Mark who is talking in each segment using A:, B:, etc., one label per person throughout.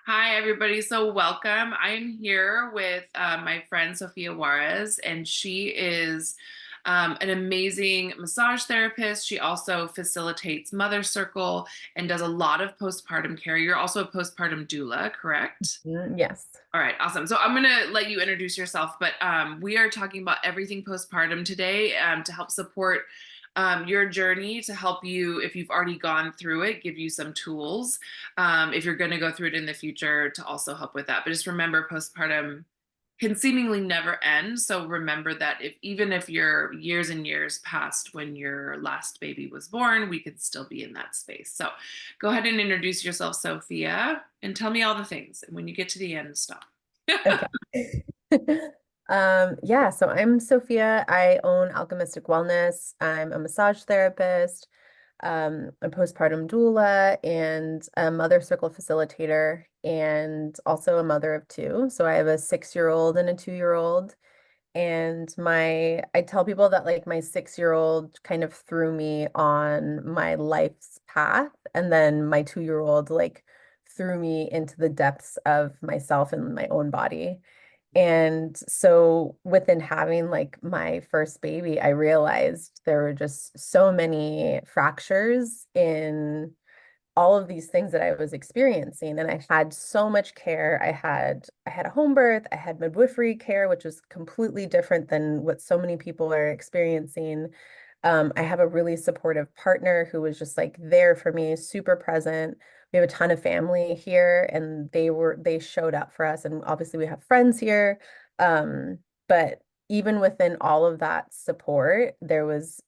A: Hi, everybody. So, welcome. I'm here with my friend Sophia Juarez, and she is an amazing massage therapist. She also facilitates Mothercircle and does a lot of postpartum care. You're also a postpartum doula, correct?
B: Yes.
A: All right, awesome. So, I'm going to let you introduce yourself, but we are talking about everything postpartum today to help support your journey, to help you, if you've already gone through it, give you some tools. If you're going to go through it in the future, to also help with that. But just remember, postpartum can seemingly never end. So remember that if even if you're years and years past when your last baby was born, we could still be in that space. So go ahead and introduce yourself, Sophia, and tell me all the things. And when you get to the end, stop.
B: Okay. Yeah, so I'm Sophia. I own Alchemistic Wellness. I'm a massage therapist, a postpartum doula, and a mother circle facilitator, and also a mother of two. So I have a 6-year-old and a 2-year-old. And I tell people that like my 6-year-old kind of threw me on my life's path, and then my 2-year-old like threw me into the depths of myself and my own body. And so within having like my first baby, I realized there were just so many fractures in all of these things that I was experiencing. And I had so much care. I had a home birth, I had midwifery care, which was completely different than what so many people are experiencing. I have a really supportive partner who was just like there for me, super present. We have a ton of family here and they showed up for us. And obviously we have friends here. But even within all of that support, there was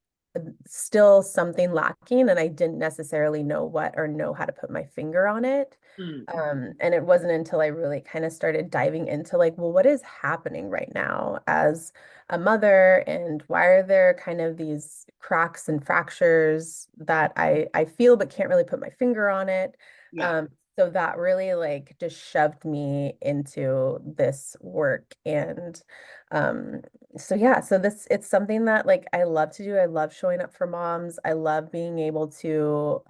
B: still something lacking, and I didn't necessarily know what or know how to put my finger on it.
A: Mm,
B: And it wasn't until I really kind of started diving into like, well, what is happening right now as a mother, and why are there kind of these cracks and fractures that I feel but can't really put my finger on it.
A: yeah.
B: Um, so that really like just shoved me into this work. And so yeah, so this it's something that like I love to do. I love showing up for moms. I love being able to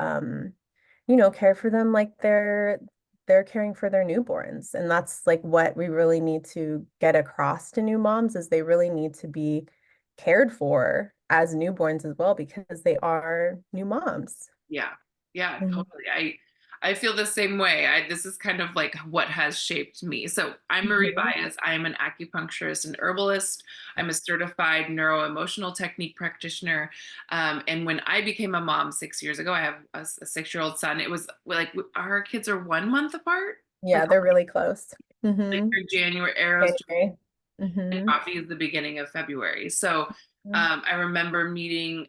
B: care for them like they're caring for their newborns. And that's like what we really need to get across to new moms is they really need to be cared for as newborns as well because they are new moms.
A: Yeah. Yeah,
B: Mhm.
A: totally. I feel the same way. This is kind of like what has shaped me. So I'm Marie
B: Mhm.
A: Baez. I am an acupuncturist and herbalist. I'm a certified neuro-emotional technique practitioner. And when I became a mom 6 years ago, I have a 6-year-old son. It was like our kids are 1 month apart. Like
B: Yeah, they're really close.
A: they're January, arrows
B: January.
A: and
B: Hmm.
A: coffee is the beginning of February. So I remember meeting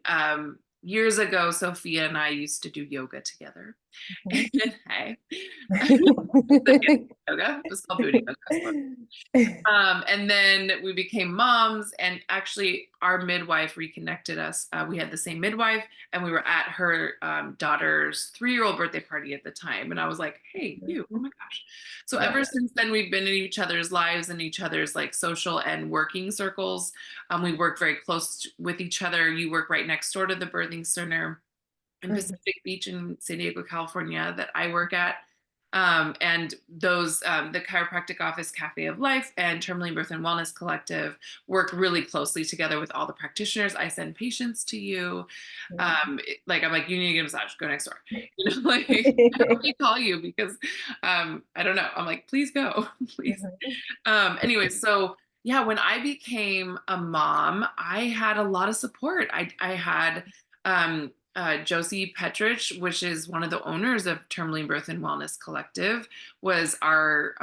A: years ago, Sophia and I used to do yoga together. Hey, yoga. It was called booty yoga. And then we became moms, and actually, our midwife reconnected us. We had the same midwife, and we were at her daughter's 3-year-old birthday party at the time. And I was like, "Hey, you! Oh my gosh!" So
B: Yeah.
A: ever since then, we've been in each other's lives and each other's like social and working circles. We work very close with each other. You work right next door to the birthing center in
B: Mhm.
A: Pacific Beach in San Diego, California, that I work at. And those, the chiropractic office, Cafe of Life, and Terminally Birth and Wellness Collective work really closely together with all the practitioners. I send patients to you. Like I'm like, you need to get a massage, go next door. Like I only call you because I don't know. I'm like, please go, please.
B: Mhm.
A: Anyway, so yeah, when I became a mom, I had a lot of support. I had Josie Petrich, which is one of the owners of Terminally Birth and Wellness Collective, was our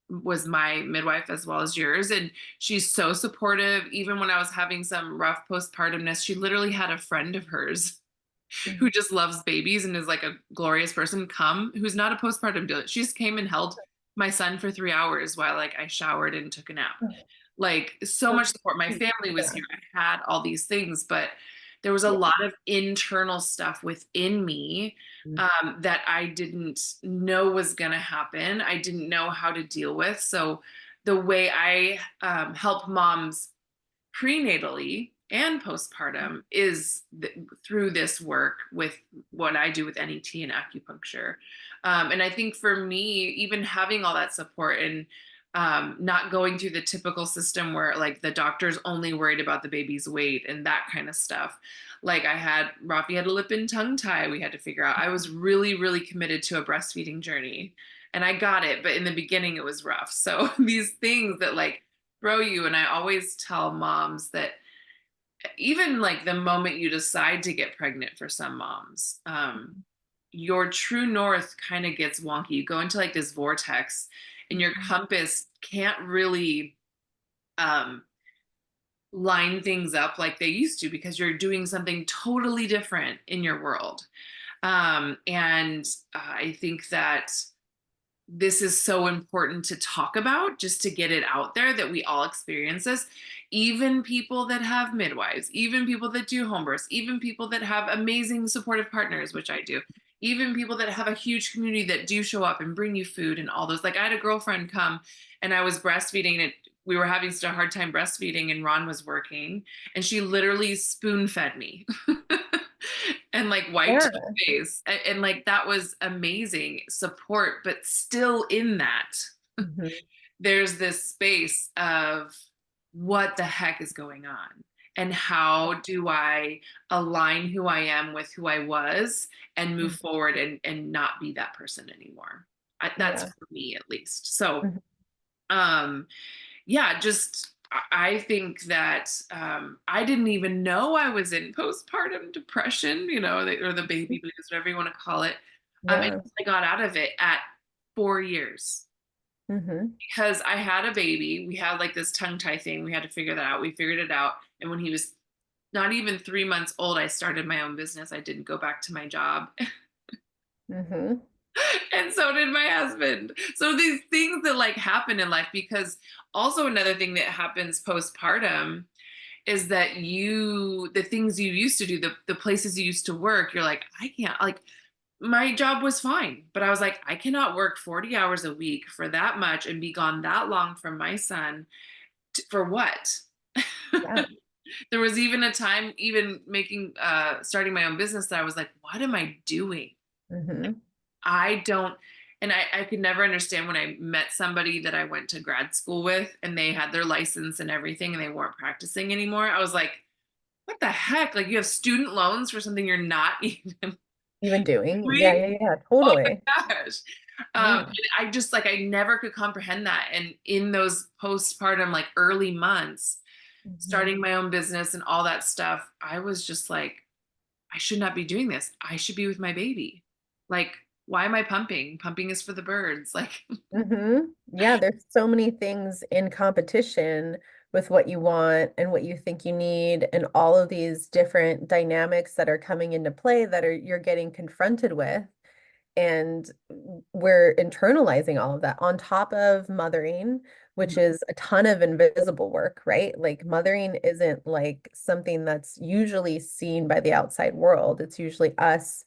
A: was my midwife as well as yours, and she's so supportive. Even when I was having some rough postpartumness, she literally had a friend of hers who just loves babies and is like a glorious person come, who's not a postpartum doula. She just came and held my son for 3 hours while like I showered and took a nap. Like so
B: So
A: much support. My
B: sweet.
A: family was
B: Yeah.
A: here. I had all these things, but there was a
B: Yeah.
A: lot of internal stuff within me that I didn't know was going to happen. I didn't know how to deal with. So the way I help moms prenatally and postpartum is through this work with what I do with NET and acupuncture. And I think for me, even having all that support and not going through the typical system where like the doctor's only worried about the baby's weight and that kind of stuff. Like Rafi had a lip and tongue tie we had to figure out. I was really, really committed to a breastfeeding journey and I got it, but in the beginning it was rough. So these things that like throw you, and I always tell moms that even like the moment you decide to get pregnant for some moms, your true north kind of gets wonky. You go into like this vortex and your compass can't really um, line things up like they used to because you're doing something totally different in your world. And I think that this is so important to talk about just to get it out there that we all experience this. Even people that have midwives, even people that do home births, even people that have amazing supportive partners, which I do, even people that have a huge community that do show up and bring you food and all those. Like I had a girlfriend come and I was breastfeeding and we were having such a hard time breastfeeding and Ron was working and she literally spoon fed me. And like wiped
B: Yeah.
A: my face. And like that was amazing support, but still in that,
B: Mhm.
A: there's this space of what the heck is going on? And how do I align who I am with who I was and move
B: Mhm.
A: forward and not be that person anymore? That's
B: Yeah.
A: for me at least. So,
B: Mhm.
A: um, yeah, just I think that I didn't even know I was in postpartum depression, or the baby blues, whatever you want to call it,
B: Yeah.
A: until I got out of it at 4 years
B: Mhm.
A: because I had a baby. We had like this tongue tie thing. We had to figure that out. We figured it out. And when he was not even 3 months old, I started my own business. I didn't go back to my job.
B: Mhm.
A: And so did my husband. So these things that like happen in life, because also another thing that happens postpartum is that the things you used to do, the places you used to work, you're like, I can't, like, my job was fine, but I was like, I cannot work 40 hours a week for that much and be gone that long from my son for what?
B: Yeah.
A: There was even a time, even starting my own business, that I was like, what am I doing?
B: Mhm.
A: I don't, and I could never understand when I met somebody that I went to grad school with and they had their license and everything and they weren't practicing anymore. I was like, what the heck? Like you have student loans for something you're not even
B: Even doing. Yeah,
A: doing?
B: yeah, yeah,
A: Oh
B: totally.
A: my gosh.
B: Yeah.
A: And I just like, I never could comprehend that. And in those postpartum, like early months,
B: Mhm.
A: starting my own business and all that stuff, I was just like, I should not be doing this. I should be with my baby. Like, why am I pumping? Pumping is for the birds. Like,
B: Yeah, there's so many things in competition with what you want and what you think you need, and all of these different dynamics that are coming into play that are you're getting confronted with. And we're internalizing all of that on top of mothering, which is a ton of invisible work, right? Like mothering isn't like something that's usually seen by the outside world. It's usually us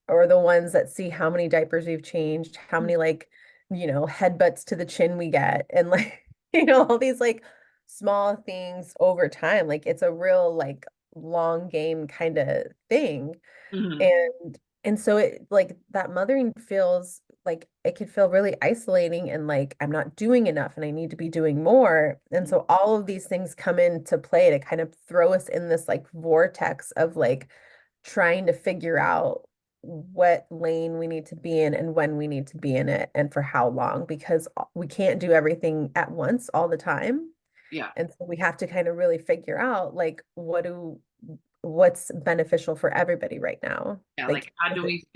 B: or the ones that see how many diapers we've changed, how many like, headbutts to the chin we get, and like, all these like small things over time. Like it's a real like long game kind of thing.
A: mhm,
B: And so it like that mothering feels like it could feel really isolating and like I'm not doing enough and I need to be doing more. And so all of these things come into play to kind of throw us in this like vortex of like trying to figure out what lane we need to be in and when we need to be in it and for how long, because we can't do everything at once all the time.
A: yeah.
B: And so we have to kind of really figure out like what's beneficial for everybody right now.
A: Yeah.
B: Like,
A: Like, how do we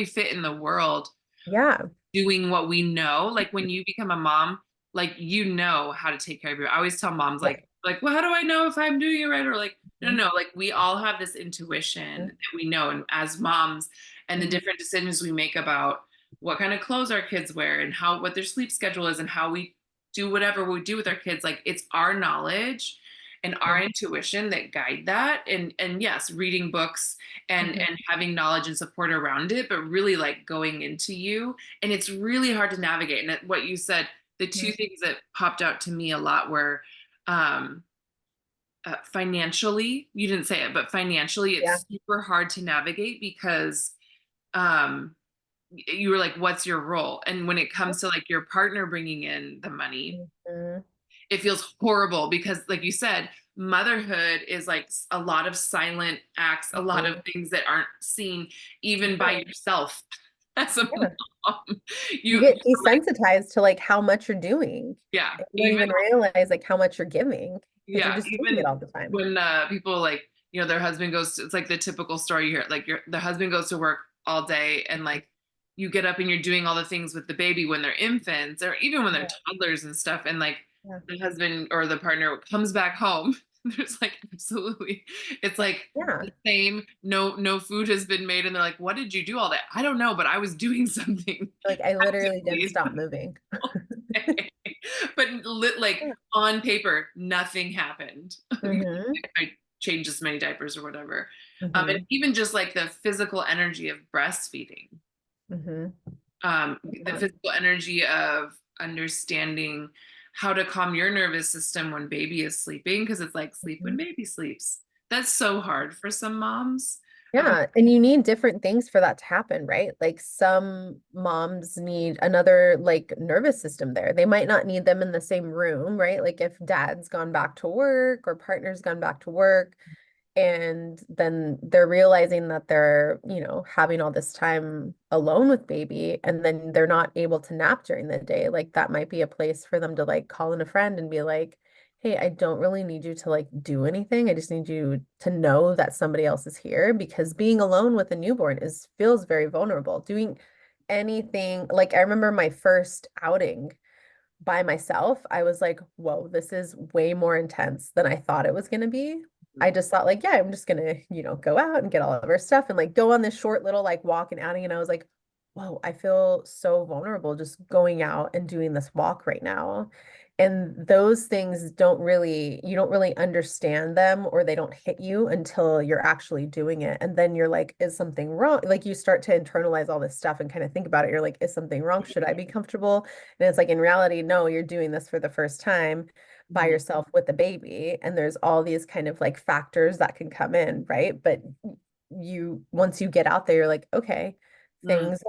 A: fit in the world
B: yeah.
A: doing what we know? Like, when you become a mom, like, how to take care of you. I always tell moms,
B: Yeah.
A: like, well, how do I know if I'm doing it right? Or like, no,
B: Mhm.
A: no, like, we all have this intuition that we know. And as moms, and the
B: Mhm.
A: different decisions we make about what kind of clothes our kids wear and what their sleep schedule is and how we do whatever we do with our kids, like, it's our knowledge and our
B: Mhm.
A: intuition that guide that. And yes, reading books and
B: Mhm.
A: having knowledge and support around it, but really like going into you. And it's really hard to navigate. And what you said, the two
B: Mhm.
A: things that popped out to me a lot were um financially, you didn't say it, but financially,
B: Yeah.
A: it's super hard to navigate because um, you were like, what's your role? And when it comes to like your partner bringing in the money,
B: Mhm.
A: it feels horrible because, like you said, motherhood is like a lot of silent acts, a lot of
B: Mhm.
A: things that aren't seen even by
B: Yeah.
A: yourself as a
B: Yeah.
A: mom.
B: You
A: You're
B: get
A: like,
B: desensitized to like how much you're doing.
A: yeah,
B: And you don't
A: even
B: even realize like how much you're giving because you're
A: yeah,
B: just doing it
A: even
B: all the time.
A: when people like, their husband goes to, it's like the typical story you hear, like the husband goes to work all day and like you get up and you're doing all the things with the baby when they're infants or even when they're
B: Yeah.
A: toddlers and stuff, and like
B: Yeah.
A: the husband or the partner comes back home. There's like absolutely, it's like
B: Yeah.
A: the same, no food has been made, and they're like, what did you do all day? I don't know, but I was doing something
B: Like I literally didn't
A: actively.
B: stop moving.
A: But like
B: Yeah.
A: on paper, nothing happened.
B: Hmm.
A: I changed this many diapers or whatever. And
B: Hmm.
A: even just like the physical energy of breastfeeding,
B: Hmm.
A: the
B: Yeah.
A: physical energy of understanding how to calm your nervous system when baby is sleeping, because it's like sleep when
B: Mhm.
A: baby sleeps. That's so hard for some moms. Um,
B: Yeah, and you need different things for that to happen, right? Like some moms need another like nervous system there. They might not need them in the same room, right? Like if dad's gone back to work or partner's gone back to work, and then they're realizing that they're, having all this time alone with baby, and then they're not able to nap during the day. Like that might be a place for them to like call in a friend and be like, hey, I don't really need you to like do anything. I just need you to know that somebody else is here because being alone with a newborn is feels very vulnerable. Doing anything, like I remember my first outing by myself, I was like, whoa, this is way more intense than I thought it was going to be. I just thought like, yeah, I'm just going to, go out and get all of our stuff and like go on this short little like walk and outing. And I was like, whoa, I feel so vulnerable just going out and doing this walk right now. And those things you don't really understand them or they don't hit you until you're actually doing it. And then you're like, is something wrong? Like you start to internalize all this stuff and kind of think about it. You're like, is something wrong? Should I be comfortable? And it's like in reality, no, you're doing this for the first time by
A: mhm,
B: yourself with the baby. And there's all these kind of like factors that can come in, right? But once you get out there, you're like, okay,
A: mm.
B: things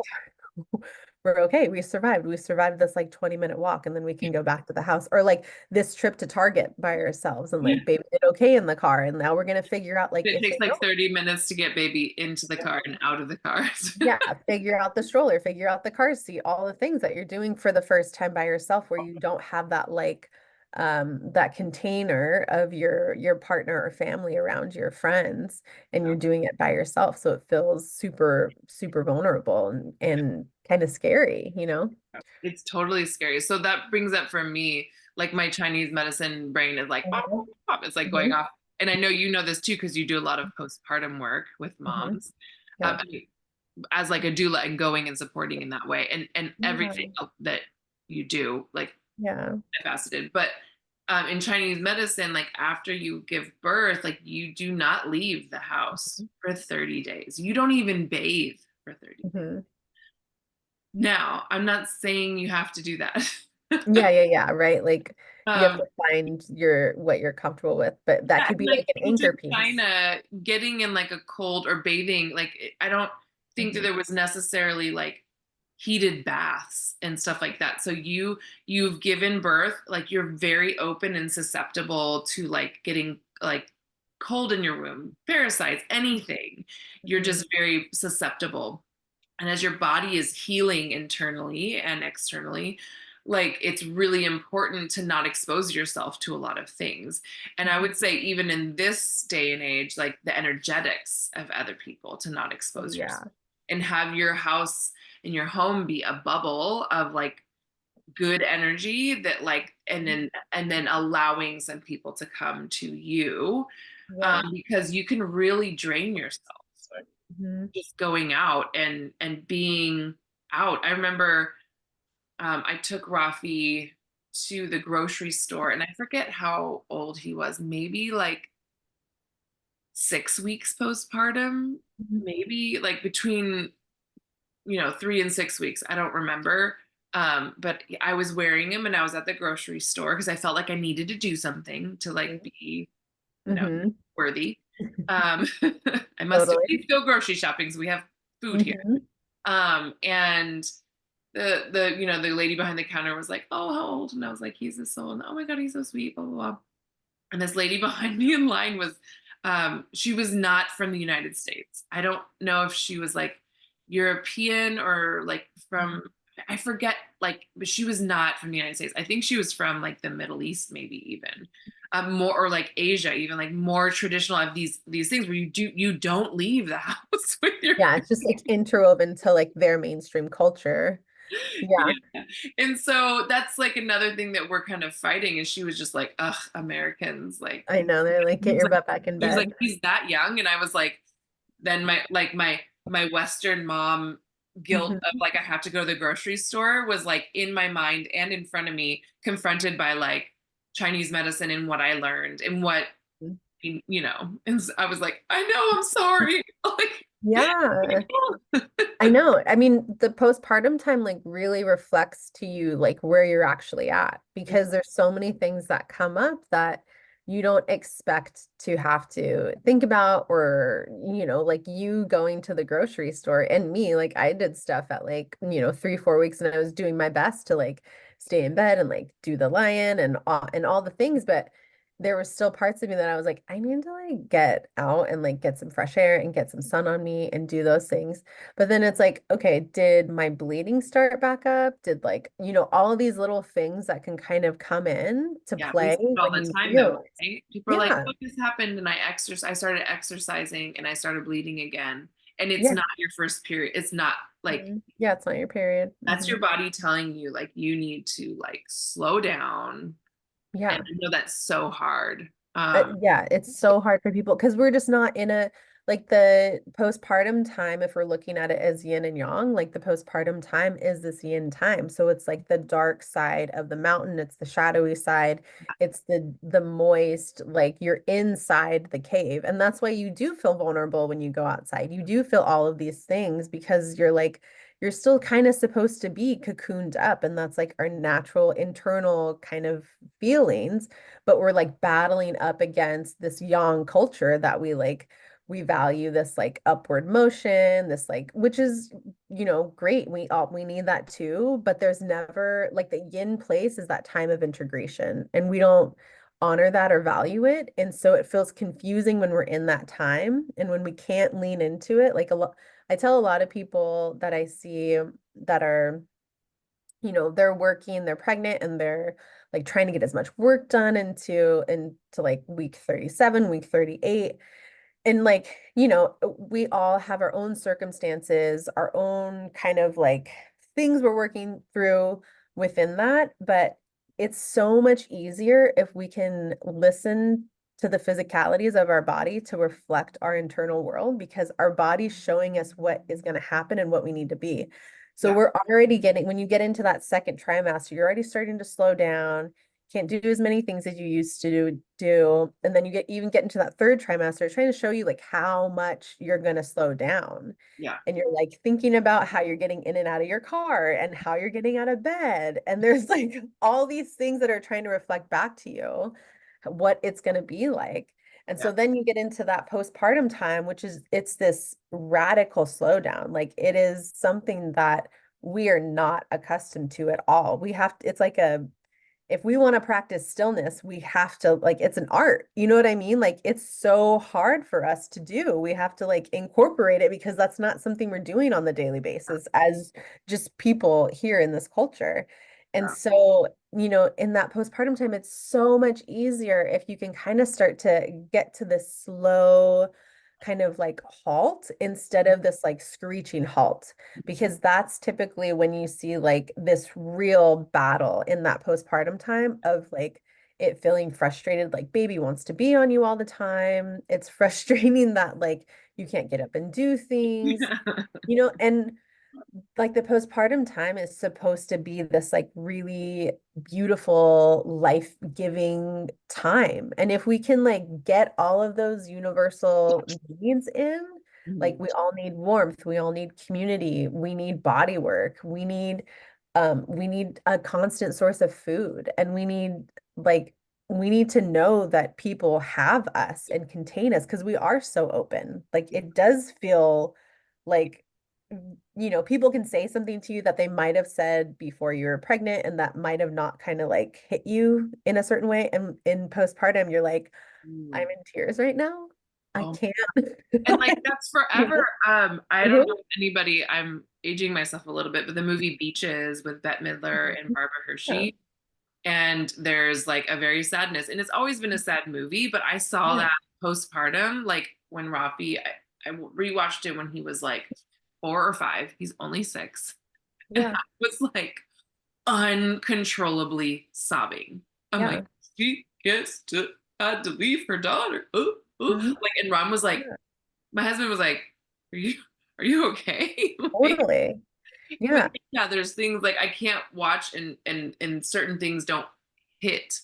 B: we're okay. We survived. We survived this like 20-minute walk and then we can go back to the house. Or like this trip to Target by ourselves and like baby did okay in the car. And now we're gonna figure out like
A: It
B: if
A: takes
B: they
A: like
B: don't.
A: 30 minutes to get baby into the car and out of the car.
B: Yeah, figure out the stroller, figure out the car seat, all the things that you're doing for the first time by yourself where you don't have that like that container of your partner or family around your friends and you're doing it by yourself. So it feels super, super vulnerable and kind of scary, you know?
A: It's totally scary. So that brings up for me, like my Chinese medicine brain is like, pop, pop,
B: Mhm.
A: pop. It's like going
B: Mhm.
A: off. And I know you know this too, because you do a lot of postpartum work with
B: Mhm.
A: moms.
B: Yeah.
A: I mean, as like a doula and going and supporting in that way, and everything
B: Yeah.
A: else that you do, like
B: Yeah.
A: faceted. But in Chinese medicine, like after you give birth, like you do not leave the house for 30 days. You don't even bathe for 30 days.
B: Mhm.
A: Now, I'm not saying you have to do that.
B: Yeah, yeah, yeah, right. Like you have
A: um,
B: to find what you're comfortable with, but that
A: yeah,
B: could
A: and
B: be
A: like
B: like an
A: people
B: anchor
A: in
B: piece.
A: China getting in like a cold or bathing, like I don't think that
B: Mhm.
A: there was necessarily like heated baths and stuff like that. So you've given birth, like you're very open and susceptible to like getting like cold in your room, parasites, anything. You're
B: Mhm.
A: just very susceptible. And as your body is healing internally and externally, like it's really important to not expose yourself to a lot of things. And I would say even in this day and age, like the energetics of other people, to not
B: Oh
A: expose yourself
B: yeah.
A: and have your house and your home be a bubble of like good energy that like, and then allowing some people to come to you,
B: Yeah.
A: because you can really drain yourself
B: Mhm.
A: just going out and being out. I remember I took Rafi to the grocery store, and I forget how old he was, maybe like 6 weeks postpartum,
B: Mhm.
A: maybe like between 3 and 6 weeks. I don't remember. But I was wearing him and I was at the grocery store because I felt like I needed to do something to like be
B: Mm-hmm.
A: worthy. I must at
B: Totally.
A: least go grocery shopping, so we have food here.
B: Mm-hmm.
A: And the lady behind the counter was like, "Oh, how old?" And I was like, "He's this old." And, "Oh my God, he's so sweet." Blah blah blah. And this lady behind me in line was, she was not from the United States. I don't know if she was like European or like from, I forget, like, but she was not from the United States. I think she was from like the Middle East, maybe even. More, or like Asia, even like more traditional of these things where you don't leave the house with your
B: Yeah, it's just like interwoven to like their mainstream culture. Yeah,
A: yeah. And so that's like another thing that we're kind of fighting. And she was just like, ugh, Americans, like,
B: I know. They're like,
A: he
B: get
A: was
B: your
A: like,
B: butt back in
A: he was like,
B: bed.
A: he's that young. And I was like, then my Western mom guilt of
B: Hmm.
A: like I have to go to the grocery store was like in my mind and in front of me, confronted by like Chinese medicine and what I learned and what and I was like, I know, I'm sorry.
B: Yeah.
A: Like,
B: I know. I mean, the postpartum time like really reflects to you like where you're actually at because there's so many things that come up that you don't expect to have to think about or, like you going to the grocery store and me, like I did stuff at like, 3, 4 weeks and I was doing my best to like stay in bed and like do the lion and all the things, but there were still parts of me that I was like, I need to like get out and like get some fresh air and get some sun on me and do those things. But then it's like, okay, did my bleeding start back up? Did like, all of these little things that can kind of come in to
A: yeah, we
B: play
A: see it all
B: when
A: the
B: you
A: time though,
B: realize.
A: right? People are like,
B: Yeah.
A: "Oh, this happened," and I started exercising, and I started bleeding again. And it's
B: Yeah.
A: not your first period. It's not like
B: Mhm. Yeah, it's not your period.
A: that's
B: Hmm.
A: your body telling you like you need to like slow down. And
B: Yeah.
A: I know that's so hard.
B: Yeah, it's so hard for people because we're just not in a like the postpartum time, if we're looking at it as yin and yang, like the postpartum time is this yin time. So it's like the dark side of the mountain, it's the shadowy side, it's the moist, like you're inside the cave. And that's why you do feel vulnerable when you go outside. You do feel all of these things because you're still kind of supposed to be cocooned up, and that's like our natural internal kind of feelings, but we're like battling up against this yang culture that we value this like upward motion, this like which is, great. We need that too, but there's never like the yin place is that time of integration and we don't honor that or value it. And so it feels confusing when we're in that time and when we can't lean into it. Like a lot I tell a lot of people that I see that are they're working, they're pregnant, and they're like trying to get as much work done into like week 37, week 38. And like, we all have our own circumstances, our own kind of like things we're working through within that. But it's so much easier if we can listen to the physicalities of our body to reflect our internal world because our body's showing us what is going to happen and what we need to be. So
A: yeah,
B: we're already getting, when you get into that second trimester, you're already starting to slow down, can't do as many things as you used to do. And then you get into that third trimester, trying to show you like how much you're going to slow down.
A: yeah,
B: And you're like thinking about how you're getting in and out of your car and how you're getting out of bed. And there's like all these things that are trying to reflect back to you what it's going to be like. And
A: yeah,
B: so then you get into that postpartum time, which is it's this radical slowdown. Like it is something that we are not accustomed to at all. It's like if we want to practice stillness, we have to like it's an art. You know what I mean? Like it's so hard for us to do. We have to like incorporate it because that's not something we're doing on the daily basis as just people here in this culture. And
A: yeah.
B: so, in that postpartum time, it's so much easier if you can kind of start to get to this slow kind of like halt instead of this like screeching halt because that's typically when you see like this real battle in that postpartum time of like it feeling frustrated, like baby wants to be on you all the time. It's frustrating that like you can't get up and do things, and like the postpartum time is supposed to be this like really beautiful life-giving time. And if we can like get all of those universal needs in, like
A: Mhm.
B: we all need warmth, we all need community, we need body work, we need a constant source of food, and we need like we need to know that people have us and contain us because we are so open. Like it does feel like, people can say something to you that they might have said before you were pregnant and that might have not kind of like hit you in a certain way. And in postpartum, you're like, I'm
A: Mm.
B: in tears right now. I
A: Oh,
B: can't.
A: and like that's
B: You
A: forever.
B: know?
A: I don't know
B: Mhm.
A: if anybody, I'm aging myself a little bit, but the movie Beaches with Bette Midler and
B: Mhm.
A: Barbara
B: Yeah.
A: Hershey, and there's like a very sadness, and it's always been a sad movie, but I saw
B: Yeah.
A: that postpartum, like when Rafi, I rewatched it when he was like 4 or 5. He's only 6, and
B: Yeah.
A: I was like uncontrollably sobbing. I'm like,
B: Yeah.
A: she gets to had to leave her daughter. Ooh, ooh.
B: Mhm.
A: Like, and Ron was like,
B: Yeah.
A: my husband was like, "Are you okay?" Like,
B: Totally.
A: but
B: Yeah.
A: yeah, there's things like I can't watch, and certain things don't hit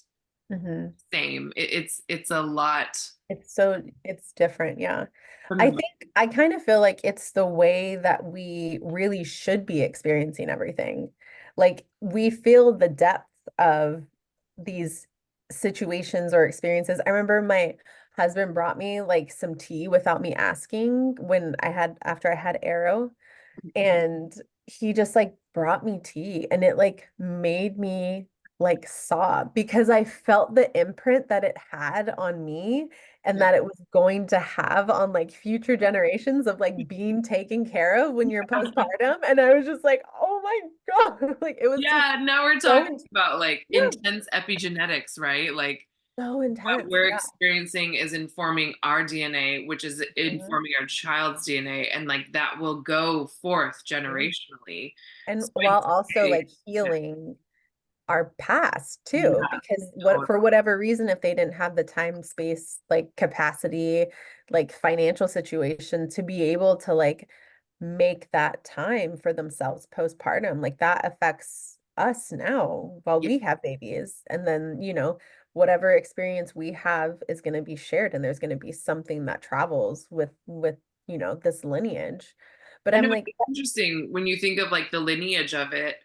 B: hmm
A: the same. It's a lot
B: it's different. Yeah.
A: from
B: I
A: the
B: think I kind of feel like it's the way that we really should be experiencing everything. Like we feel the depth of these situations or experiences. I remember my husband brought me like some tea without me asking after I had Arrow. And he just like brought me tea and it like made me like sob because I felt the imprint that it had on me and
A: yeah.
B: that it was going to have on like future generations of like being taken care of when you're postpartum. And I was just like, oh my God. Like it was just
A: Yeah, now we're
B: so
A: talking about like
B: yeah,
A: intense epigenetics, right? Like
B: so
A: what
B: intense.
A: we're
B: Yeah.
A: experiencing is informing our DNA, which is
B: Mhm.
A: informing our child's DNA, and like that will go forth
B: Mhm.
A: generationally.
B: And
A: So I'd
B: while also
A: say,
B: like healing our past
A: yeah,
B: too, because
A: totally.
B: for whatever reason, if they didn't have the time, space, like capacity, like financial situation to be able to like make that time for themselves postpartum, like that affects us now while
A: Yeah.
B: we have babies. And then, whatever experience we have is going to be shared and there's going to be something that travels with, this lineage. But
A: I
B: I'm
A: know
B: like,
A: it's interesting when you think of like the lineage of it.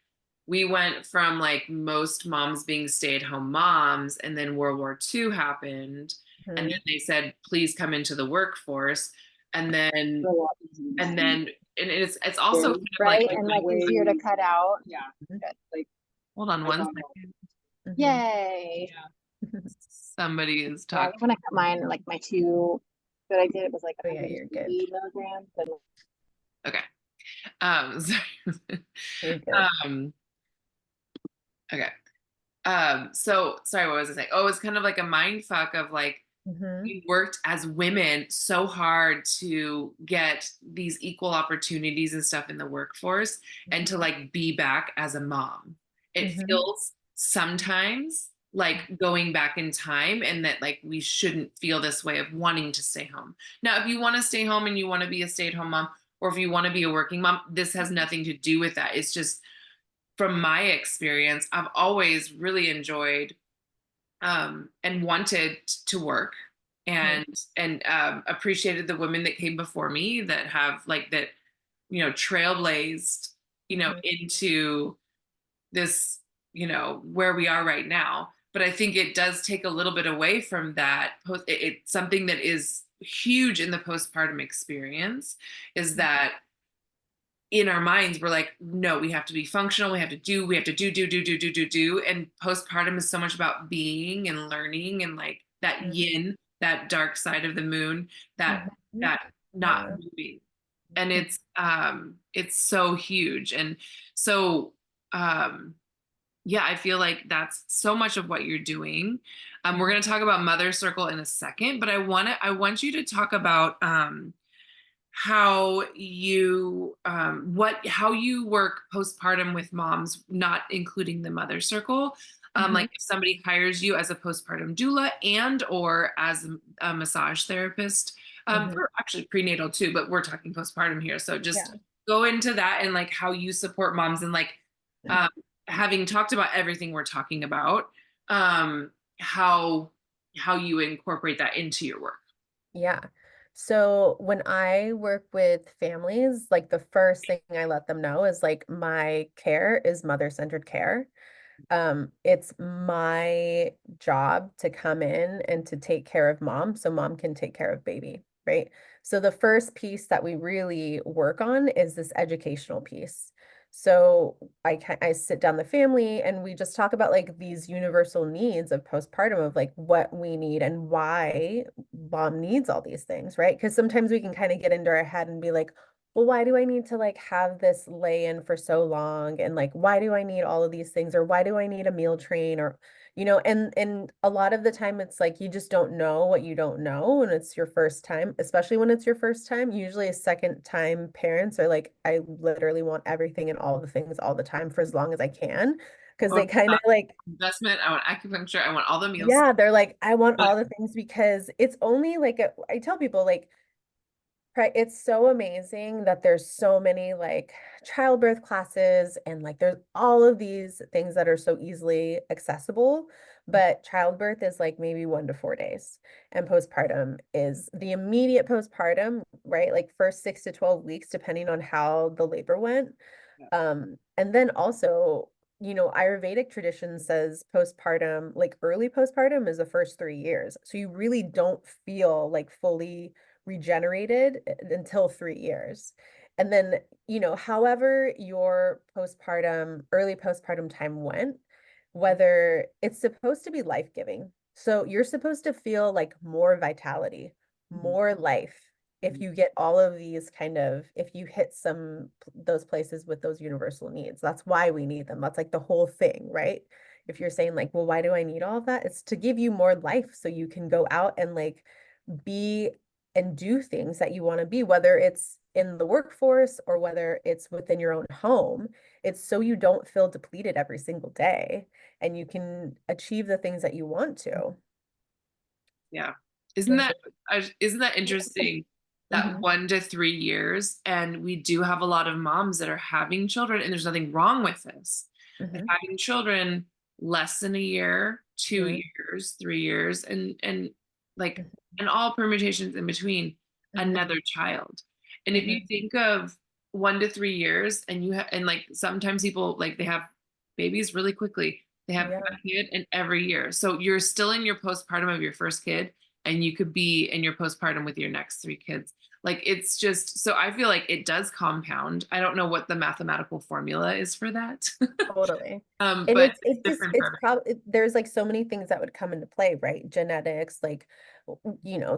A: We went from like most moms being stay-at-home moms, and then World War II happened, and then
B: mhm,
A: they said, please come into the workforce. And then
C: A lot easier to
A: and
C: see.
A: then and it's also
C: Very,
A: kind of like
C: right? And like easier to cut out. Yeah.
B: mhm,
C: Good. Like
A: hold on
C: I
A: one
C: got it.
A: second.
B: mhm.
C: Yay. Yeah.
A: Somebody is
C: Yeah, I
A: talking.
C: think when I cut mine, like my two that I did, it was like
B: Oh yeah, you're good.
C: 180 milligrams. And
A: Okay. Sorry.
B: You're good.
A: um okay. So sorry, what was I saying? Oh, it's kind of like a mind fuck of like
B: hmm
A: we worked as women so hard to get these equal opportunities and stuff in the workforce and to like be back as a mom. It
B: hmm
A: feels sometimes like going back in time, and that like we shouldn't feel this way of wanting to stay home. Now, if you want to stay home and you want to be a stay-at-home mom, or if you want to be a working mom, this has nothing to do with that. It's just from my experience, I've always really enjoyed and wanted to work,
B: hmm
A: and appreciated the women that came before me that have like that, trailblazed,
B: hmm
A: into this, where we are right now. But I think it does take a little bit away from that. It's something that is huge in the postpartum experience is that in our minds we're like, no, we have to be functional, we have to do, and postpartum is so much about being and learning and like that yin, that dark side of the moon, that
B: hmm
A: that not
B: Yeah.
A: moving. And it's so huge. And so um yeah, I feel like that's so much of what you're doing. We're going to talk about Mothercircle in a second, but I want you to talk about how you how you work postpartum with moms, not including the Mothercircle.
B: hmm
A: Like if somebody hires you as a postpartum doula and or as a massage therapist,
B: hmm
A: for actually prenatal too, but we're talking postpartum here. So just
B: Yeah.
A: go into that and like how you support moms, and like um, having talked about everything we're talking about, um, how how you incorporate that into your work.
B: Yeah. So when I work with families, like the first thing I let them know is like my care is mother-centered care. It's my job to come in and to take care of mom so mom can take care of baby, right? So the first piece that we really work on is this educational piece. So I sit down the family and we just talk about like these universal needs of postpartum of like what we need and why mom needs all these things, right? Because sometimes we can kind of get into our head and be like, well, why do I need to like have this lay in for so long? And like, why do I need all of these things? Or why do I need a meal train? Or, and a lot of the time it's like you just don't know what you don't know when it's your first time, especially when it's your first time. Usually a second time parents are like, I literally want everything and all the things all the time for as long as I can. Because
A: Or
B: they kind of like,
A: investment. I want acupuncture. I want all the meals.
B: yeah, they're like, I want all the things because it's only like, I tell people like, right, it's so amazing that there's so many like childbirth classes and like there's all of these things that are so easily accessible, but childbirth is like maybe 1 to 4 days, and postpartum is the immediate postpartum, right? Like first 6 to 12 weeks, depending on how the labor went. And then also, Ayurvedic tradition says postpartum, like early postpartum is the first 3 years. So you really don't feel like fully regenerated until 3 years. And then, however your early postpartum time went, whether it's supposed to be life-giving. So you're supposed to feel like more vitality, more life if you get all of these if you hit those places with those universal needs. That's why we need them. That's like the whole thing, right? If you're saying like, well, why do I need all of that? It's to give you more life so you can go out and like be and do things that you want to be, whether it's in the workforce or whether it's within your own home. It's so you don't feel depleted every single day and you can achieve the things that you want to.
A: Yeah.
B: Yeah.
A: Isn't that interesting? That
B: Mhm.
A: 1 to 3 years, and we do have a lot of moms that are having children, and there's nothing wrong with this. But
B: Mhm.
A: having children less than a year, two
B: Mhm.
A: years, 3 years, and like
B: Mhm.
A: and all permutations in between,
B: Mhm.
A: another child. And if you
B: Mhm.
A: think of 1 to 3 years, and and like sometimes people like they have babies really quickly. They have
B: Yeah,
A: a kid and every year. So you're still in your postpartum of your first kid, and you could be in your postpartum with your next 3 kids. Like it's just so I feel like it does compound. I don't know what the mathematical formula is for that.
B: totally. And
A: But
B: it's
A: it's
B: it just
A: different for
B: it's
A: everyone.
B: probably there's like so many things that would come into play, right? Genetics, like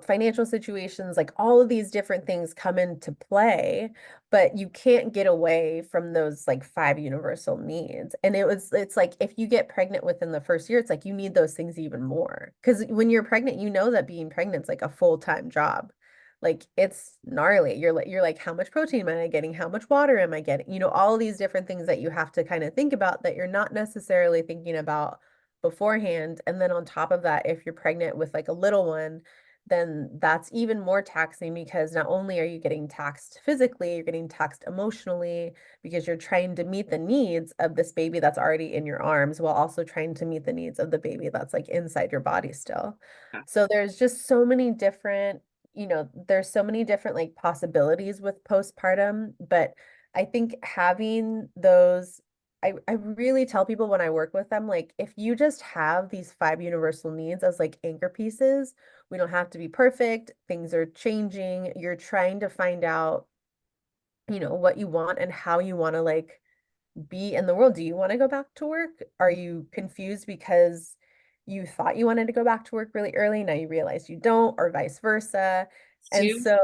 B: financial situations, like all of these different things come into play, but you can't get away from those like five universal needs. And it's like if you get pregnant within the first year, it's like you need those things even more. Because when you're pregnant, you know that being pregnant is like a full-time job. Like it's gnarly. You're like, how much protein am I getting? How much water am I getting? All these different things that you have to kind of think about that you're not necessarily thinking about beforehand. And then on top of that, if you're pregnant with like a little one, then that's even more taxing because not only are you getting taxed physically, you're getting taxed emotionally because you're trying to meet the needs of this baby that's already in your arms while also trying to meet the needs of the baby that's like inside your body still.
A: Yeah.
B: So there's just so many different there's so many different like possibilities with postpartum, but I think having those, I really tell people when I work with them, like if you just have these five universal needs as like anchor pieces, we don't have to be perfect, things are changing, you're trying to find out, what you want and how you want to like be in the world. Do you want to go back to work? Are you confused because you thought you wanted to go back to work really early, now you realize you don't, or vice versa? And
A: Too,
B: so,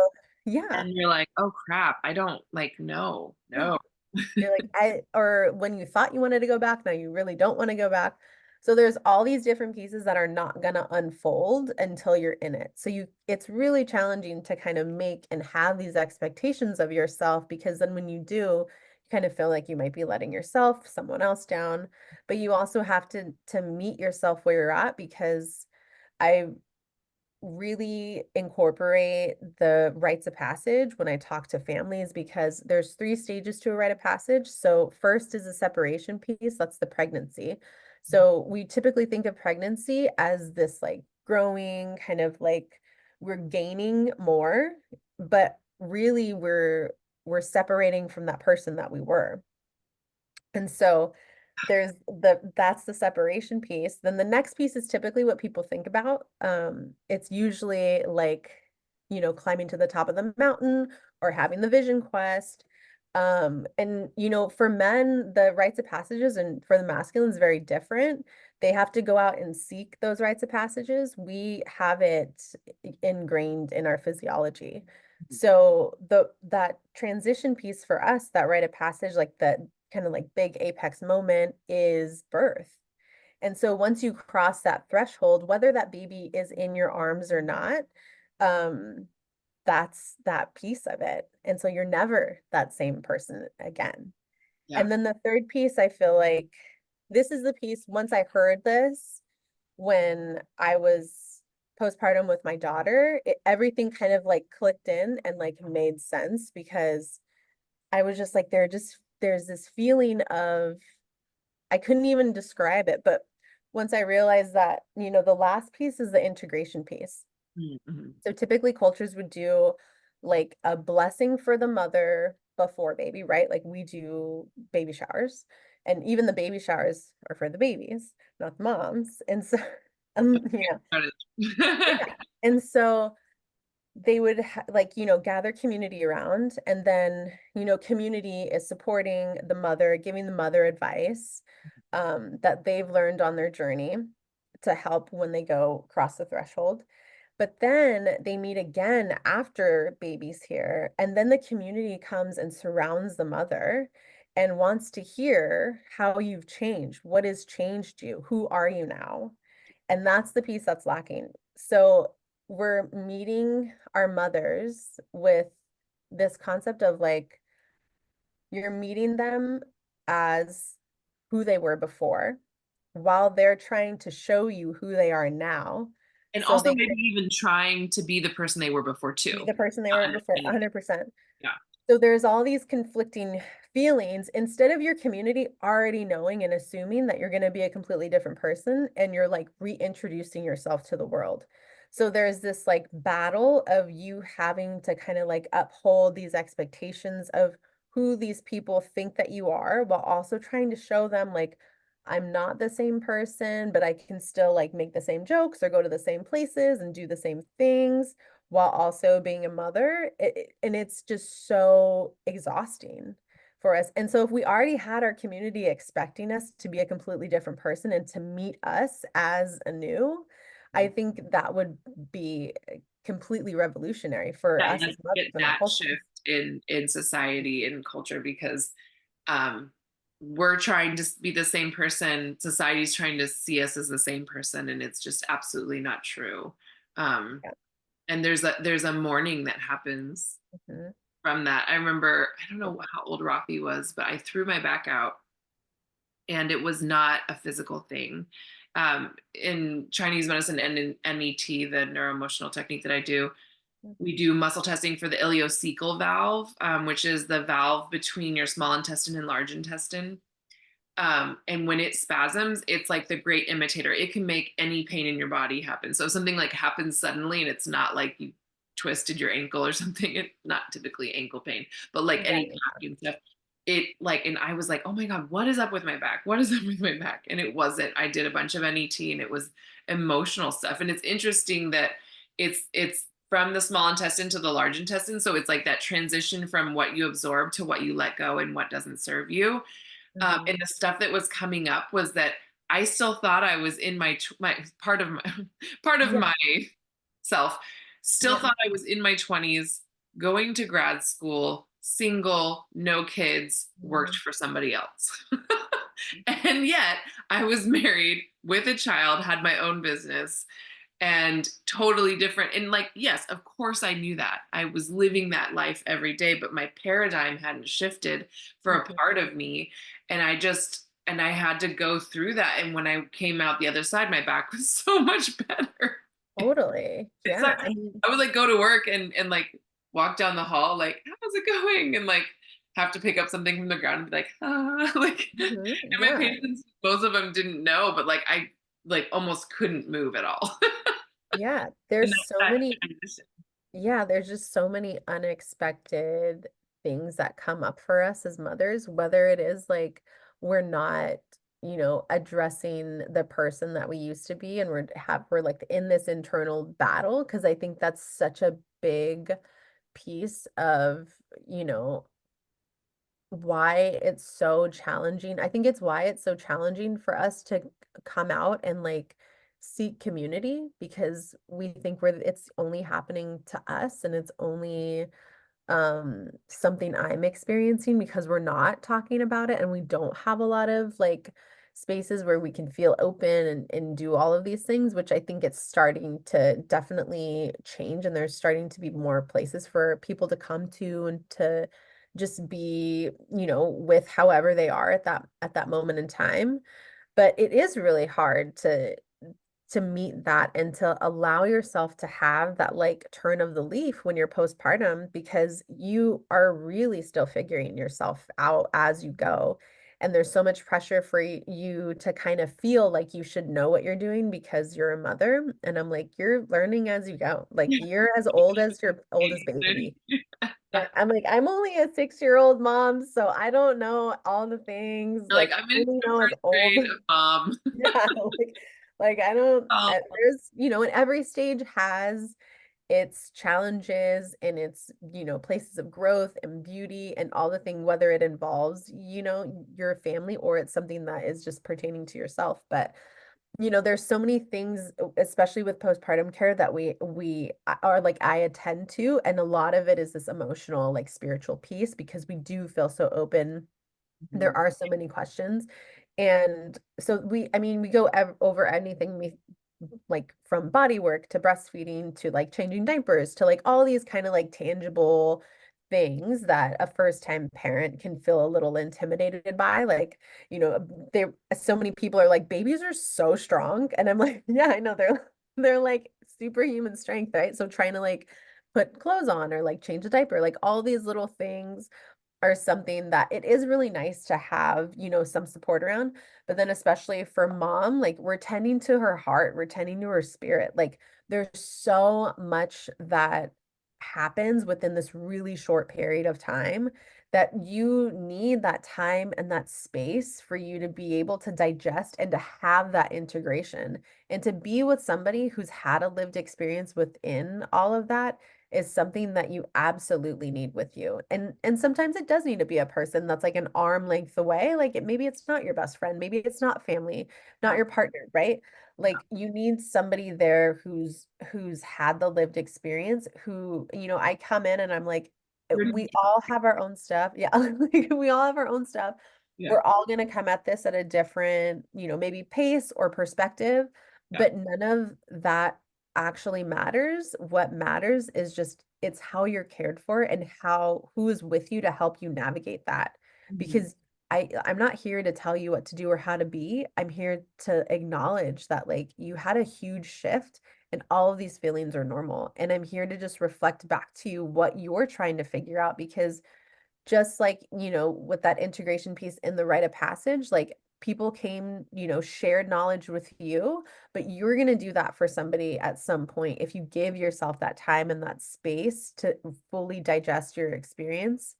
B: yeah,
A: and you're like, oh crap, I don't like no,
B: yeah.
A: no.
B: You're like, or when you thought you wanted to go back, now you really don't want to go back. So there's all these different pieces that are not gonna unfold until you're in it. So it's really challenging to kind of make and have these expectations of yourself because then when you do, you kind of feel like you might be letting yourself, someone else down, but you also have to meet yourself where you're at because I really incorporate the rites of passage when I talk to families because there's 3 stages to a rite of passage. So first is the separation piece, that's the pregnancy. So we typically think of pregnancy as this like growing kind of like we're gaining more, but really we're separating from that person that we were. And so that's the separation piece. Then the next piece is typically what people think about. It's usually like, climbing to the top of the mountain or having the vision quest. And for men, the rites of passages, and for the masculine is very different. They have to go out and seek those rites of passages. We have it ingrained in our physiology. So that transition piece for us, that rite of passage, like that kind of like big apex moment, is birth. And so once you cross that threshold, whether that baby is in your arms or not, um, that's that piece of it. And so you're never that same person again.
A: Yeah.
B: And then the third piece, I feel like this is the piece, once I heard this when I was postpartum with my daughter, everything kind of like clicked in and like made sense, because I was just like, there's this feeling of, I couldn't even describe it, but once I realized that, the last piece is the integration piece.
A: Mm-hmm.
B: So typically cultures would do like a blessing for the mother before baby, right? Like we do baby showers, and even the baby showers are for the babies, not the moms. And so, yeah. And so they would like, gather community around, and then, community is supporting the mother, giving the mother advice that they've learned on their journey to help when they go cross the threshold. But then they meet again after baby's here, and then the community comes and surrounds the mother and wants to hear how you've changed, what has changed you, who are you now? And that's the piece that's lacking. So we're meeting our mothers with this concept of like, you're meeting them as who they were before, while they're trying to show you who they are now.
A: And
B: So
A: also
B: they
A: maybe even trying to be the person they were before
B: be
A: too.
B: the person they were before,
A: Understanding.
B: 100%.
A: Yeah.
B: So there's all these conflicting feelings, instead of your community already knowing and assuming that you're going to be a completely different person, and you're like reintroducing yourself to the world. So there's this like battle of you having to kind of like uphold these expectations of who these people think that you are, while also trying to show them like, I'm not the same person, but I can still like make the same jokes or go to the same places and do the same things while also being a mother. And it's just so exhausting for us. And so if we already had our community expecting us to be a completely different person and to meet us as anew, I think that would be completely revolutionary for
A: Yeah,
B: us
A: you
B: as
A: get
B: mothers in our
A: that
B: culture.
A: shift in society and culture, because um we're trying to be the same person, society's trying to see us as the same person, and it's just absolutely not true. um
B: Yeah.
A: and there's a mourning that happens
B: Mhm.
A: from that. I remember, I don't know how old Rafi was, but I threw my back out, and it was not a physical thing. In Chinese medicine and in NET, the neuroemotional technique that I do, we do muscle testing for the ileocecal valve, which is the valve between your small intestine and large intestine. And when it spasms, it's like the great imitator. It can make any pain in your body happen. So if something like happens suddenly, and it's not like you twisted your ankle or something, it's not typically ankle pain, but like any
B: Right.
A: and stuff. It like, and I was like, oh my God, what is up with my back? What is up with my back? And it wasn't. I did a bunch of NET, and it was emotional stuff. And it's interesting that it's from the small intestine to the large intestine. So it's like that transition from what you absorb to what you let go and what doesn't serve you.
B: Mhm.
A: And the stuff that was coming up was that I still thought I was in my part of my part of
B: Yeah.
A: my self, still
B: Yeah.
A: thought I was in my 20s, going to grad school, single, no kids, worked
B: Mhm.
A: for somebody else. And yet I was married with a child, had my own business, and totally different. And like, yes, of course I knew that. I was living that life every day, but my paradigm hadn't shifted for a
B: Mhm.
A: part of me. And I had to go through that. And when I came out the other side, my back was so much better.
B: Totally.
A: It's
B: Yeah.
A: like,
B: I mean,
A: I would like go to work and like walk down the hall, like, how's it going? And like have to pick up something from the ground and be like, ah, like,
B: mhm.
A: and my
B: Yeah.
A: patients, most of them didn't know, but like I like almost couldn't move at all.
B: Yeah.
A: And
B: There's
A: that's
B: so
A: that
B: many.
A: transition.
B: Yeah, there's just so many unexpected things that come up for us as mothers, whether it is like we're not addressing the person that we used to be, and we're like in this internal battle, because I think that's such a big piece of, you know, why it's so challenging. I think it's why it's so challenging for us to come out and like seek community, because we think it's only happening to us, and it's only something I'm experiencing because we're not talking about it, and we don't have a lot of like spaces where we can feel open and do all of these things, which I think it's starting to definitely change, and there's starting to be more places for people to come to and to just be, with however they are at that moment in time. But it is really hard to meet that and to allow yourself to have that like turn of the leaf when you're postpartum, because you are really still figuring yourself out as you go. And there's so much pressure for you to kind of feel like you should know what you're doing because you're a mother. And I'm like, you're learning as you go. Like you're as old as your oldest baby. I'm like, I'm only a 6-year-old mom, so I don't know all the things.
A: Like
B: Like
A: I'm
B: I
A: in
B: only know as
A: first
B: old.
A: grade of mom.
B: Yeah, like I don't,
A: Um,
B: there's, and every stage has its challenges and its, places of growth and beauty and all the thing, whether it involves, your family or it's something that is just pertaining to yourself. But, there's so many things, especially with postpartum care, that we are like, I attend to, and a lot of it is this emotional, like spiritual piece, because we do feel so open. There are so many questions. And so I mean, we go over anything, like from body work to breastfeeding to like changing diapers to like all these kind of like tangible things that a first time parent can feel a little intimidated by. Like, there so many people are like, babies are so strong. And I'm like, yeah, I know they're like superhuman strength, right? So trying to like put clothes on or like change a diaper, like all these little things are something that it is really nice to have, some support around. But then especially for mom, like we're tending to her heart, we're tending to her spirit. Like there's so much that happens within this really short period of time that you need that time and that space for you to be able to digest and to have that integration and to be with somebody who's had a lived experience within all of that is something that you absolutely need with you. And sometimes it does need to be a person that's like an arm length away. Like maybe it's not your best friend, maybe it's not family, not your partner, right? Like you need somebody there who's had the lived experience, who, I come in and I'm like, we all have our own stuff. Yeah, like we all have our own stuff.
A: yeah,
B: We're all going to come at this at a different, maybe pace or perspective,
A: yeah.
B: but none of that actually matters. What matters is just it's how you're cared for and who is with you to help you navigate that.
A: Mhm.
B: Because I'm not here to tell you what to do or how to be. I'm here to acknowledge that like you had a huge shift and all of these feelings are normal. And I'm here to just reflect back to you what you're trying to figure out, because just like, with that integration piece in the rite of passage, like people came, shared knowledge with you, but you're going to do that for somebody at some point. If you give yourself that time and that space to fully digest your experience,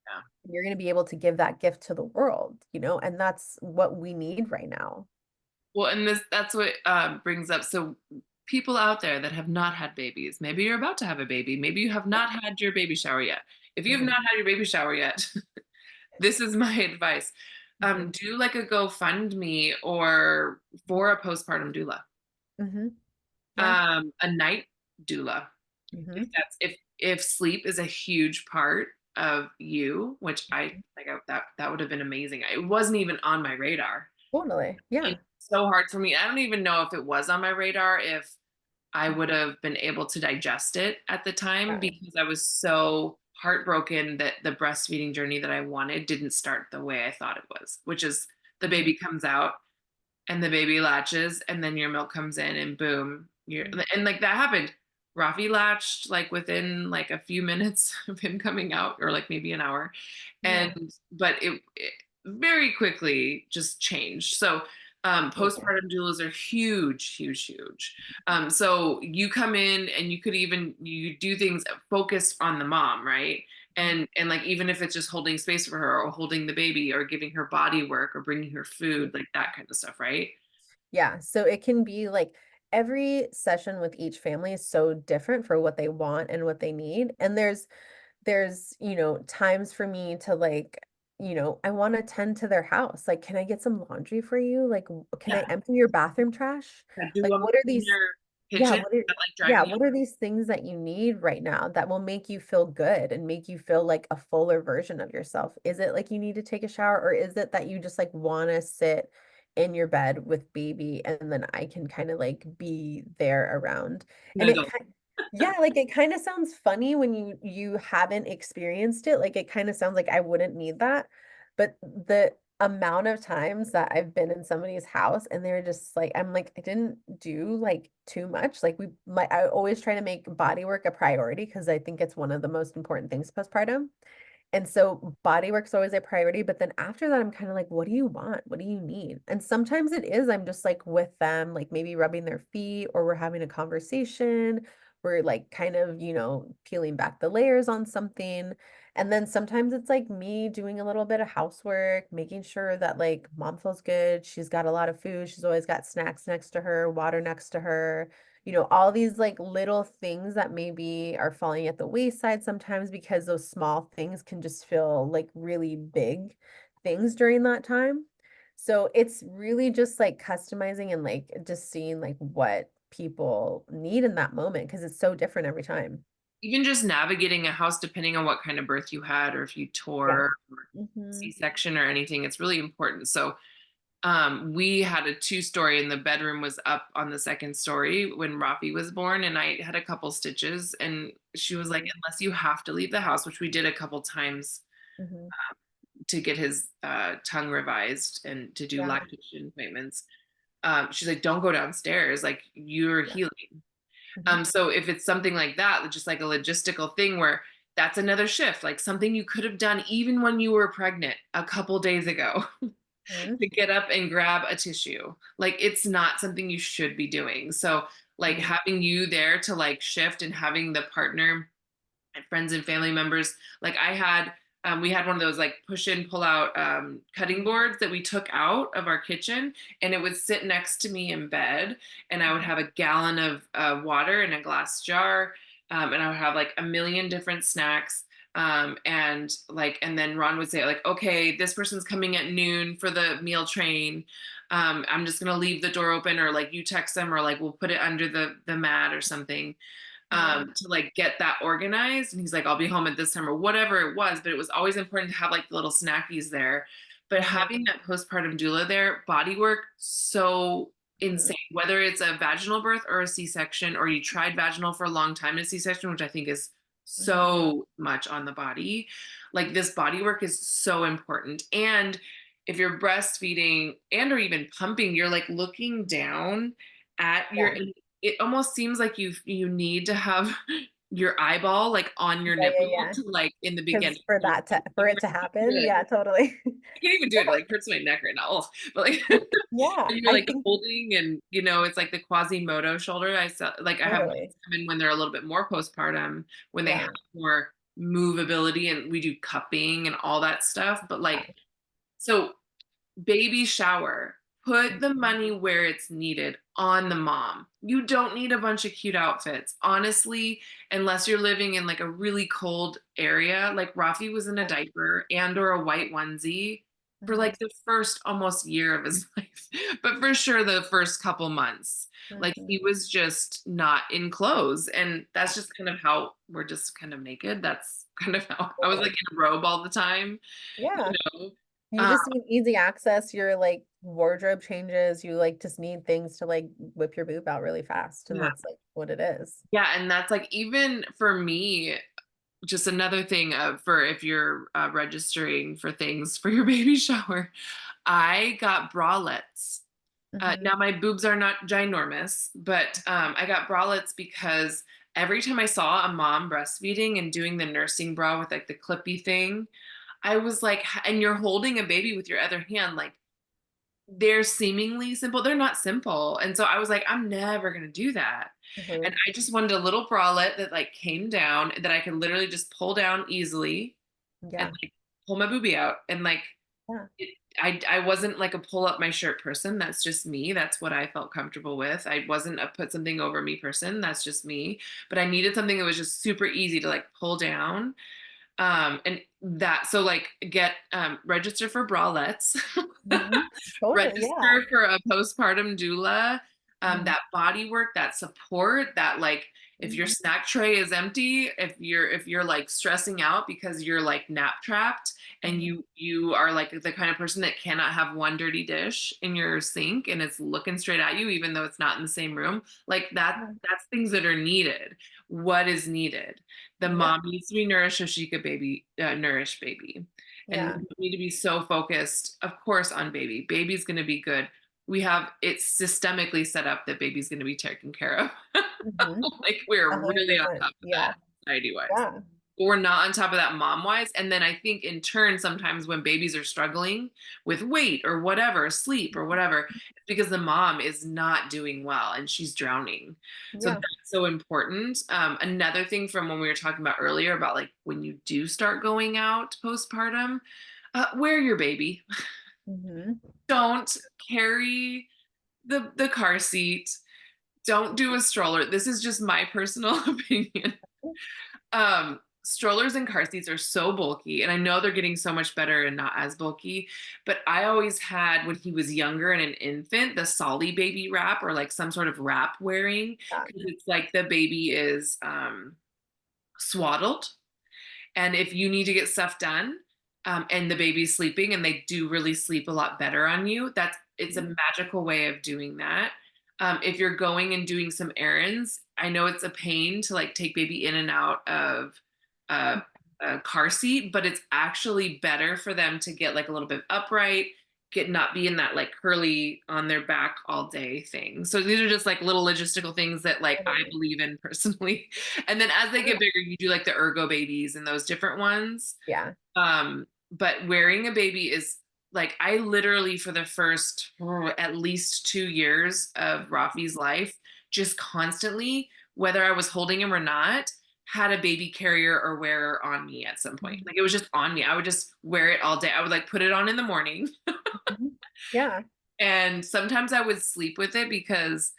A: Yeah.
B: you're going to be able to give that gift to the world, and that's what we need right now.
A: Well, and that's what brings up. So people out there that have not had babies, maybe you're about to have a baby, maybe you have not had your baby shower yet. If you have
B: Mhm,
A: not had your baby shower yet, this is my advice.
B: mhm,
A: Do like a GoFundMe or for a postpartum doula,
B: mhm. Yeah.
A: a night doula.
B: Mhm,
A: If sleep is a huge part of you, which I
B: mhm.
A: like, that would have been amazing. It wasn't even on my radar.
B: Totally. Yeah.
A: It's so hard for me. I don't even know if it was on my radar, if I would have been able to digest it at the time,
B: Yeah.
A: because I was so heartbroken that the breastfeeding journey that I wanted didn't start the way I thought it was, which is the
B: Mhm,
A: baby comes out and the baby latches and then your milk comes in and boom, you're
B: mhm.
A: and like that happened. Rafi latched like within like a few minutes of him coming out, or like maybe an hour.
B: Yeah.
A: And but it very quickly just changed. So
B: Totally.
A: postpartum doulas are huge, huge, huge. So you come in and you do things focused on the mom, right? And like even if it's just holding space for her or holding the baby or giving her body work or bringing her food, like that kind of stuff, right?
B: Yeah, so it can be like every session with each family is so different for what they want and what they need. And there's times for me to like, I want to tend to their house. Like, can I get some laundry for you? Like, can
A: Yeah.
B: I empty your bathroom trash?
A: Do
B: Like,
A: a
B: what are
A: in
B: these,
A: their
B: yeah,
A: kitchen that like drive me.
B: what are these things that you need right now that will make you feel good and make you feel like a fuller version of yourself? Is it like you need to take a shower, or is it that you just like want to sit in your bed with baby and then I can kind of like be there around? And
A: An
B: yeah, like it kind of sounds funny when you haven't experienced it. Like it kind of sounds like I wouldn't need that. But the amount of times that I've been in somebody's house and they're just like, I'm like, I didn't do like too much. Like I always try to make body work a priority because I think it's one of the most important things postpartum. And so body work's always a priority, but then after that, I'm kind of like, what do you want? What do you need? And sometimes it is, I'm just like with them, like maybe rubbing their feet or we're having a conversation. We're like kind of, peeling back the layers on something. And then sometimes it's like me doing a little bit of housework, making sure that like mom feels good. She's got a lot of food. She's always got snacks next to her, water next to her, all these like little things that maybe are falling at the wayside sometimes because those small things can just feel like really big things during that time. So it's really just like customizing and like just seeing like what people need in that moment because it's so different every time.
A: Even just navigating a house, depending on what kind of birth you had, or if you
B: Yeah.
A: tore or
B: Hmm.
A: C-section or anything, it's really important. So we had a two-story and the bedroom was up on the second story when Rafi was born, and I had a couple stitches, and she was like,
B: Hmm.
A: unless you have to leave the house, which we did a couple times
B: Hmm.
A: to get his tongue revised and to do
B: Yeah.
A: lactation appointments. She's like, don't go downstairs, like you're
B: Yeah.
A: healing.
B: Hmm.
A: So if it's something like that, just like a logistical thing where that's another shift, like something you could have done even when you were pregnant a couple days ago,
B: Hmm.
A: to get up and grab a tissue. Like it's not something you should be doing. So like
B: Hmm.
A: having you there to like shift and having the partner and friends and family members, like we had one of those like push in pull out cutting boards that we took out of our kitchen, and it would sit next to me in bed, and I would have a gallon of water in a glass jar, and I would have like a million different snacks, and then Ron would say like, okay, this person's coming at noon for the meal train. I'm just gonna leave the door open, or like you text them, or like we'll put it under the mat or something,
B: Yeah.
A: to like get that organized. And he's like, I'll be home at this time or whatever it was. But it was always important to have like the little snackies there. But
B: Hmm.
A: having that postpartum doula there, body work, so
B: Hmm.
A: insane. Whether it's a vaginal birth or a C-section, or you tried vaginal for a long time in a C-section, which I think is
B: Hmm.
A: so much on the body. Like this body work is so important. And if you're breastfeeding and or even pumping, you're like looking down at your,
B: Yeah.
A: it almost seems like you need to have your eyeball like on your
B: Yeah.
A: nipple
B: Yeah. Yeah.
A: to like in the
B: Because
A: beginning.
B: for it to happen, yeah, totally.
A: I can't even do it. It like hurts my neck right now. Oh, but like and
B: Yeah,
A: you're
B: I
A: like
B: think
A: holding, and it's like the Quasimodo shoulder. I saw like I have
B: totally.
A: clients come in when they're a little bit more postpartum, when they have
B: Yeah.
A: more movability, and we do cupping and all that stuff. But
B: Yeah.
A: like, so baby shower, put the
B: Mhm.
A: money where it's needed on the mom. You don't need a bunch of cute outfits, honestly, unless you're living in like a really cold area. Like Rafi was in a
B: Yeah.
A: diaper and or a white onesie for
B: Mhm.
A: like the first almost year of his life, but for sure the first couple months. Like
B: Mhm.
A: he was just not in clothes, and that's just kind of how we're just kind of naked. That's kind of how I was like
B: Totally.
A: in a robe all the time, you
B: Yeah.
A: know.
B: You
A: Um,
B: just need easy access. Your like wardrobe changes. You like just need things to like whip your boob out really fast. And
A: yeah.
B: that's like what it is.
A: Yeah, and that's like even for me, just another thing for if you're registering for things for your baby shower, I got bralettes.
B: Hmm.
A: Now my boobs are not ginormous, but I got bralettes because every time I saw a mom breastfeeding and doing the nursing bra with like the clippy thing, I was like, and you're holding a baby with your other hand, like they're seemingly simple. They're not simple. And so I was like, I'm never going to do that. And
B: Mhm.
A: I just wanted a little bralette that like came down that I could literally just pull down easily and
B: Yeah.
A: like pull my boobie out. And like,
B: Yeah.
A: I wasn't like a pull up my shirt person. That's just me. That's what I felt comfortable with. I wasn't a put something over me person. That's just me. But I needed something that was just super easy to like pull down. And that, so like get register for bralettes,
B: Mhm. Totally. Yeah.
A: register for a postpartum doula.
B: Mhm.
A: That body work, that support, that like if your
B: Mhm.
A: snack tray is empty, if you're like stressing out because you're like nap trapped and
B: Mhm.
A: you are like the kind of person that cannot have one dirty dish in your sink and it's looking straight at you even though it's not in the same room, like
B: Yeah.
A: that's things that are needed. What is needed? The
B: Yeah.
A: mom needs to be nourished so she could nourish baby. And we
B: Yeah.
A: don't need to be so focused, of course, on baby. Baby's going to be good. We have it systemically set up that baby's going to be taken care of.
B: Mhm.
A: Like we're really on
B: 100%.
A: top of
B: Yeah.
A: that society wise.
B: Yeah.
A: But we're not on top of that mom wise. And then I think in turn, sometimes when babies are struggling with weight or whatever, sleep or whatever, it's because the mom is not doing well and she's drowning. So
B: Yeah.
A: that's so important. Another thing from when we were talking about earlier about like when you do start going out postpartum, wear your baby.
B: Mhm.
A: Don't carry the car seat. Don't do a stroller. This is just my personal opinion. Strollers and car seats are so bulky, and I know they're getting so much better and not as bulky. But I always had, when he was younger and an infant, the Solly baby wrap or like some sort of wrap wearing,
B: Yeah.
A: because it's like the baby is swaddled, and if you need to get stuff done, and the baby's sleeping, and they do really sleep a lot better on you, it's a magical way of doing that. If you're going and doing some errands, I know it's a pain to like take baby in and out of uh, a car seat, but it's actually better for them to get like a little bit upright, get not be in that like curly on their back all day thing. So these are just like little logistical things that like I
B: Totally.
A: believe in personally. And then as they get bigger, you do like the ergo babies and those different ones.
B: Yeah.
A: But wearing a baby is like I literally for the first at least 2 years of Rafi's life, just constantly, whether I was holding him or not, had a baby carrier or wearer on me at some point.
B: Mhm.
A: Like it was just on me. I would just wear it all day. I would like put it on in the morning.
B: Mhm. Yeah.
A: And sometimes I would sleep with it because,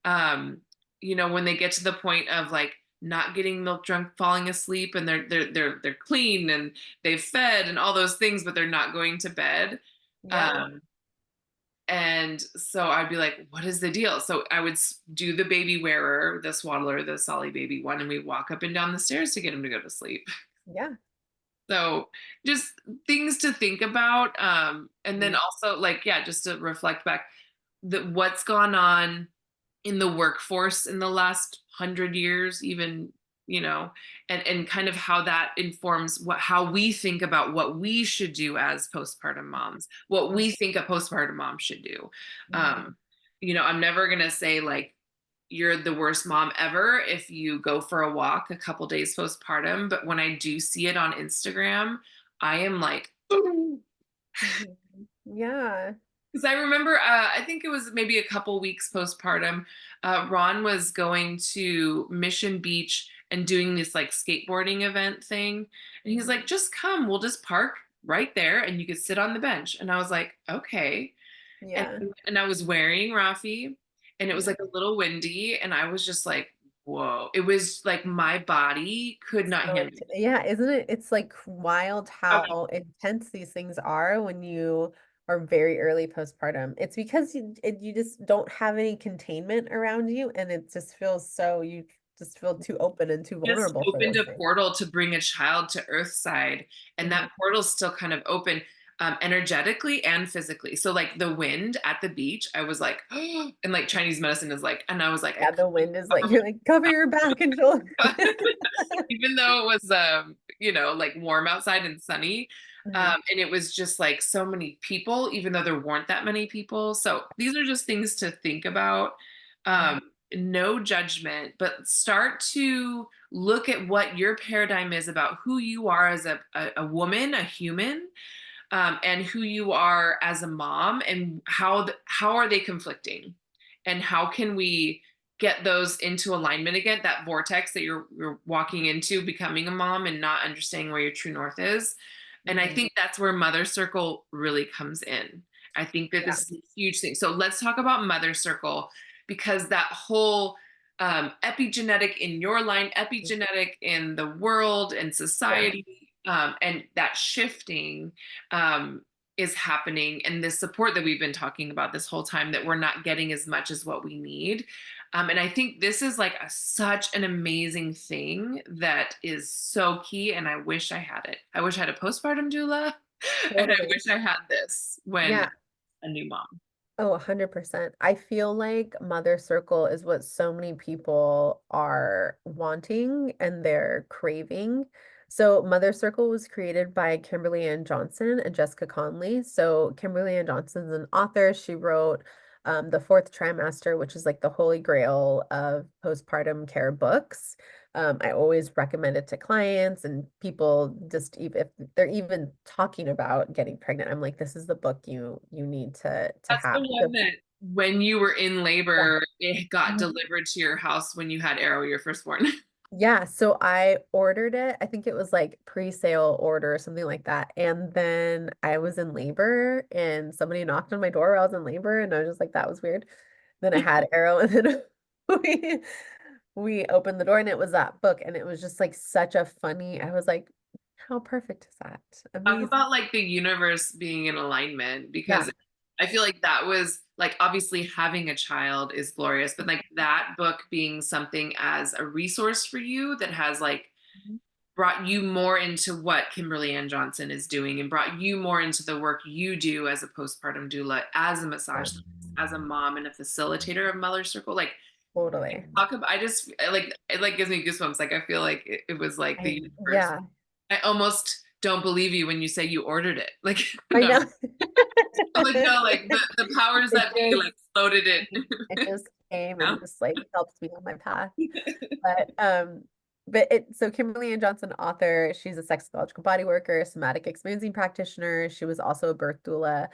A: um, when they get to the point of like not getting milk drunk, falling asleep, and they're clean and they've fed and all those things, but they're not going to bed.
B: Yeah.
A: Um, and so I'd be like, "What is the deal?" So I would do the baby wearer, the swaddler, the Solly baby one, and we walk up and down the stairs to get him to go to sleep.
B: Yeah.
A: So just things to think about. And then
B: Mhm.
A: also like, yeah, just to reflect back that what's gone on in the workforce in the last 100 years, even, and kind of how that informs how we think about what we should do as postpartum moms, what we think a postpartum mom should do.
B: Mhm.
A: Um, I'm never gonna say like you're the worst mom ever if you go for a walk a couple days postpartum. But when I do see it on Instagram, I am like,
B: Mhm. Yeah.
A: because I remember, I think it was maybe a couple weeks postpartum, Ron was going to Mission Beach and doing this like skateboarding event thing. And he's like, just come, we'll just park right there and you could sit on the bench. And I was like, okay. And,
B: Yeah.
A: and I was wearing Rafi and it was
B: Yeah.
A: like a little windy. And I was just like, whoa. It was like my body could not
B: So
A: handle it.
B: yeah, isn't it? It's like wild
A: Okay.
B: how intense these things are when you are very early postpartum. It's because you just don't have any containment around you, and it just feels so you just feel too open and too
A: Just
B: vulnerable for
A: opened
B: those
A: a
B: things.
A: portal to bring a child to Earthside, and
B: Mhm.
A: that portal's still kind of open, energetically and physically. So like the wind at the beach, I was like, and like Chinese medicine is like, and I was like, I
B: Yeah, the wind is like you're like cover your back and shoulders.
A: even though it was like warm outside and sunny,
B: Mhm.
A: and it was just like so many people even though there weren't that many people. So these are just things to think about.
B: Mhm.
A: No judgment, but start to look at what your paradigm is about who you are as a woman, a human, and who you are as a mom, and how are they conflicting, and how can we get those into alignment again, that vortex that you're walking into becoming a mom and not understanding where your true north is. And I think that's where Mothercircle really comes in. I think that this is a huge thing. So let's talk about Mothercircle, because that whole epigenetic in your line, epigenetic in the world and society, and that shifting is happening, and this support that we've been talking about this whole time, that we're not getting as much as what we need. And I think this is like such an amazing thing that is so key. And I wish I had it. I wish I had a postpartum doula, and I
B: Totally.
A: wish I had this when
B: Yeah.
A: a new mom.
B: Oh, 100%. I feel like Mothercircle is what so many people are wanting and they're craving. So Mothercircle was created by Kimberly Anne Johnson and Jessica Conley. So Kimberly Anne Johnson's an author. She wrote The Fourth Trimester, which is like the holy grail of postpartum care books. I always recommend it to clients and people, just if they're even talking about getting pregnant, I'm like, this is the book you need to
A: That's the
B: have.
A: one that when you were in
B: Yeah.
A: labor, it got
B: Mhm.
A: delivered to your house when you had Arrow, your firstborn.
B: Yeah, so I ordered it. I think it was like pre-sale order or something like that. And then I was in labor and somebody knocked on my door while I was in labor and I was just like, that was weird. Then I had Arrow and then we we opened the door and it was that book and it was just like such a funny, I was like, how perfect is that?
A: Talk
B: Amazing.
A: about like the universe being in alignment,
B: Yeah.
A: because I feel like that was like, obviously having a child is glorious, but like that book being something as a resource for you that has like
B: Mhm.
A: brought you more into what Kimberly Ann Johnson is doing, and brought you more into the work you do as a postpartum doula, as a massage
B: Yeah,
A: therapist, as a mom and a facilitator of Mothercircle. Like,
B: totally.
A: talk about, I just like, it like gives me goosebumps. Like I feel like it was like the universe.
B: Yeah,
A: I almost don't believe you when you say you ordered it. Like,
B: I
A: no,
B: know.
A: I'm like, no, like the powers
B: It
A: that be
B: just
A: like floated it.
B: it just came
A: Yeah.
B: and just like helped me on my path. But so Kimberly Ann Johnson, author, she's a sexological body worker, somatic experiencing practitioner. She was also a birth doula.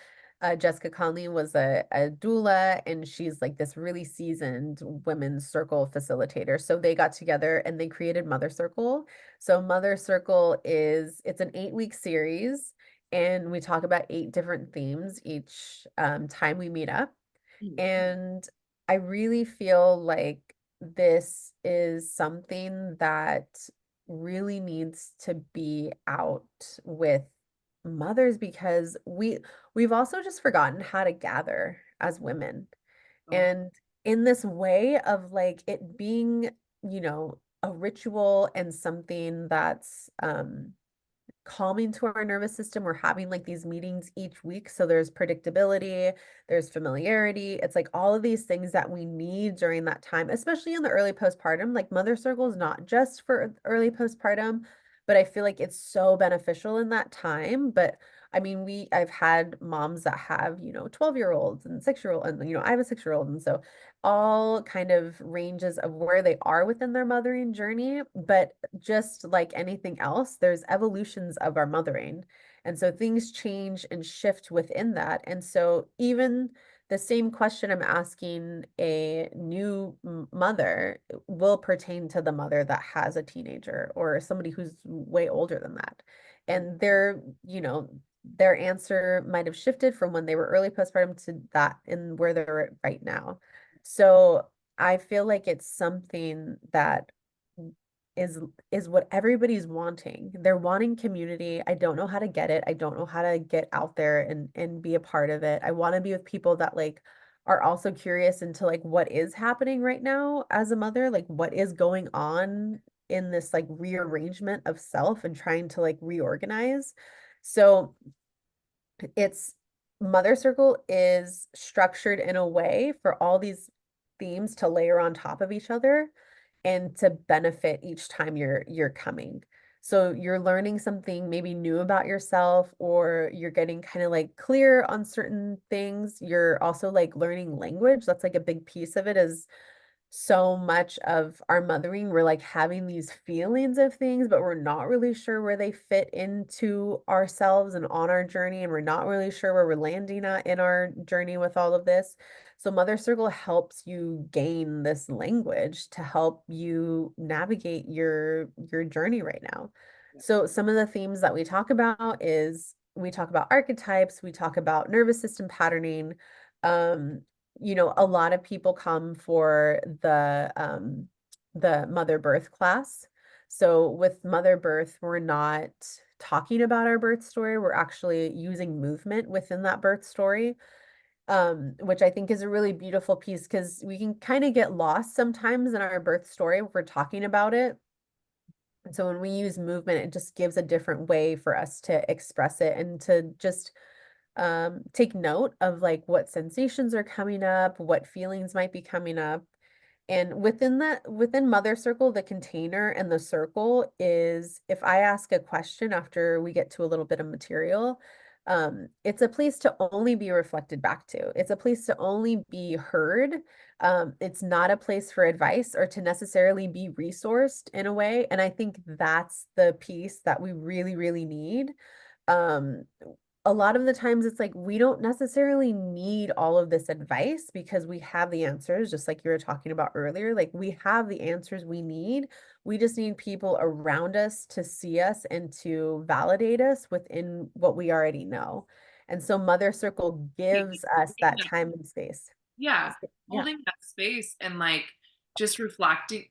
B: Jessica Conley was a doula, and she's like this really seasoned women's circle facilitator. So they got together and they created Mothercircle. So Mothercircle it's an 8-week series, and we talk about 8 different themes each time we meet up. And I really feel like this is something that really needs to be out with mothers because we've also just forgotten how to gather as women.
A: Oh,
B: And in this way of like it being, a ritual and something that's calming to our nervous system. We're having like these meetings each week. So there's predictability, there's familiarity. It's like all of these things that we need during that time, especially in the early postpartum. Like Mothercircle is not just for early postpartum, but I feel like it's so beneficial in that time. But I mean, I've had moms that have, 12-year-olds and 6-year-old, and I have a 6-year-old. And so all kind of ranges of where they are within their mothering journey. But just like anything else, there's evolutions of our mothering. And so things change and shift within that. And so even the same question I'm asking a new mother will pertain to the mother that has a teenager or somebody who's way older than that. And their answer might have shifted from when they were early postpartum to that and where they're at right now. So I feel like it's something that is is what everybody's wanting. They're wanting community. I don't know how to get it. I don't know how to get out there and be a part of it. I want to be with people that like are also curious into like what is happening right now as a mother, like what is going on in this like rearrangement of self and trying to like reorganize. So it's Mothercircle is structured in a way for all these themes to layer on top of each other and to benefit each time you're coming. So you're learning something maybe new about yourself, or you're getting kind of like clear on certain things. You're also like learning language. That's like a big piece of it is so much of our mothering, we're like having these feelings of things, but we're not really sure where they fit into ourselves and on our journey. And we're not really sure where we're landing at in our journey with all of this. So Mother Circle helps you gain this language to help you navigate your journey right now.
A: Yeah.
B: So some of the themes that we talk about is we talk about archetypes, we talk about nervous system patterning, um, a lot of people come for the mother birth class. So with mother birth, we're not talking about our birth story. We're actually using movement within that birth story, which I think is a really beautiful piece because we can kind of get lost sometimes in our birth story if we're talking about it. And so when we use movement, it just gives a different way for us to express it and to just take note of like what sensations are coming up, what feelings might be coming up. And within Mother Circle, the container and the circle is if I ask a question after we get to a little bit of material, it's a place to only be reflected back to. It's a place to only be heard. It's not a place for advice or to necessarily be resourced in a way. And I think that's the piece that we really, really need. Um, a lot of the times it's like we don't necessarily need all of this advice because we have the answers, just like you were talking about earlier. Like we have the answers we need. We just need people around us to see us and to validate us within what we already know. And so Mother Circle gives us that time and space.
A: Yeah,
B: Yeah.
A: holding that space and like just reflecting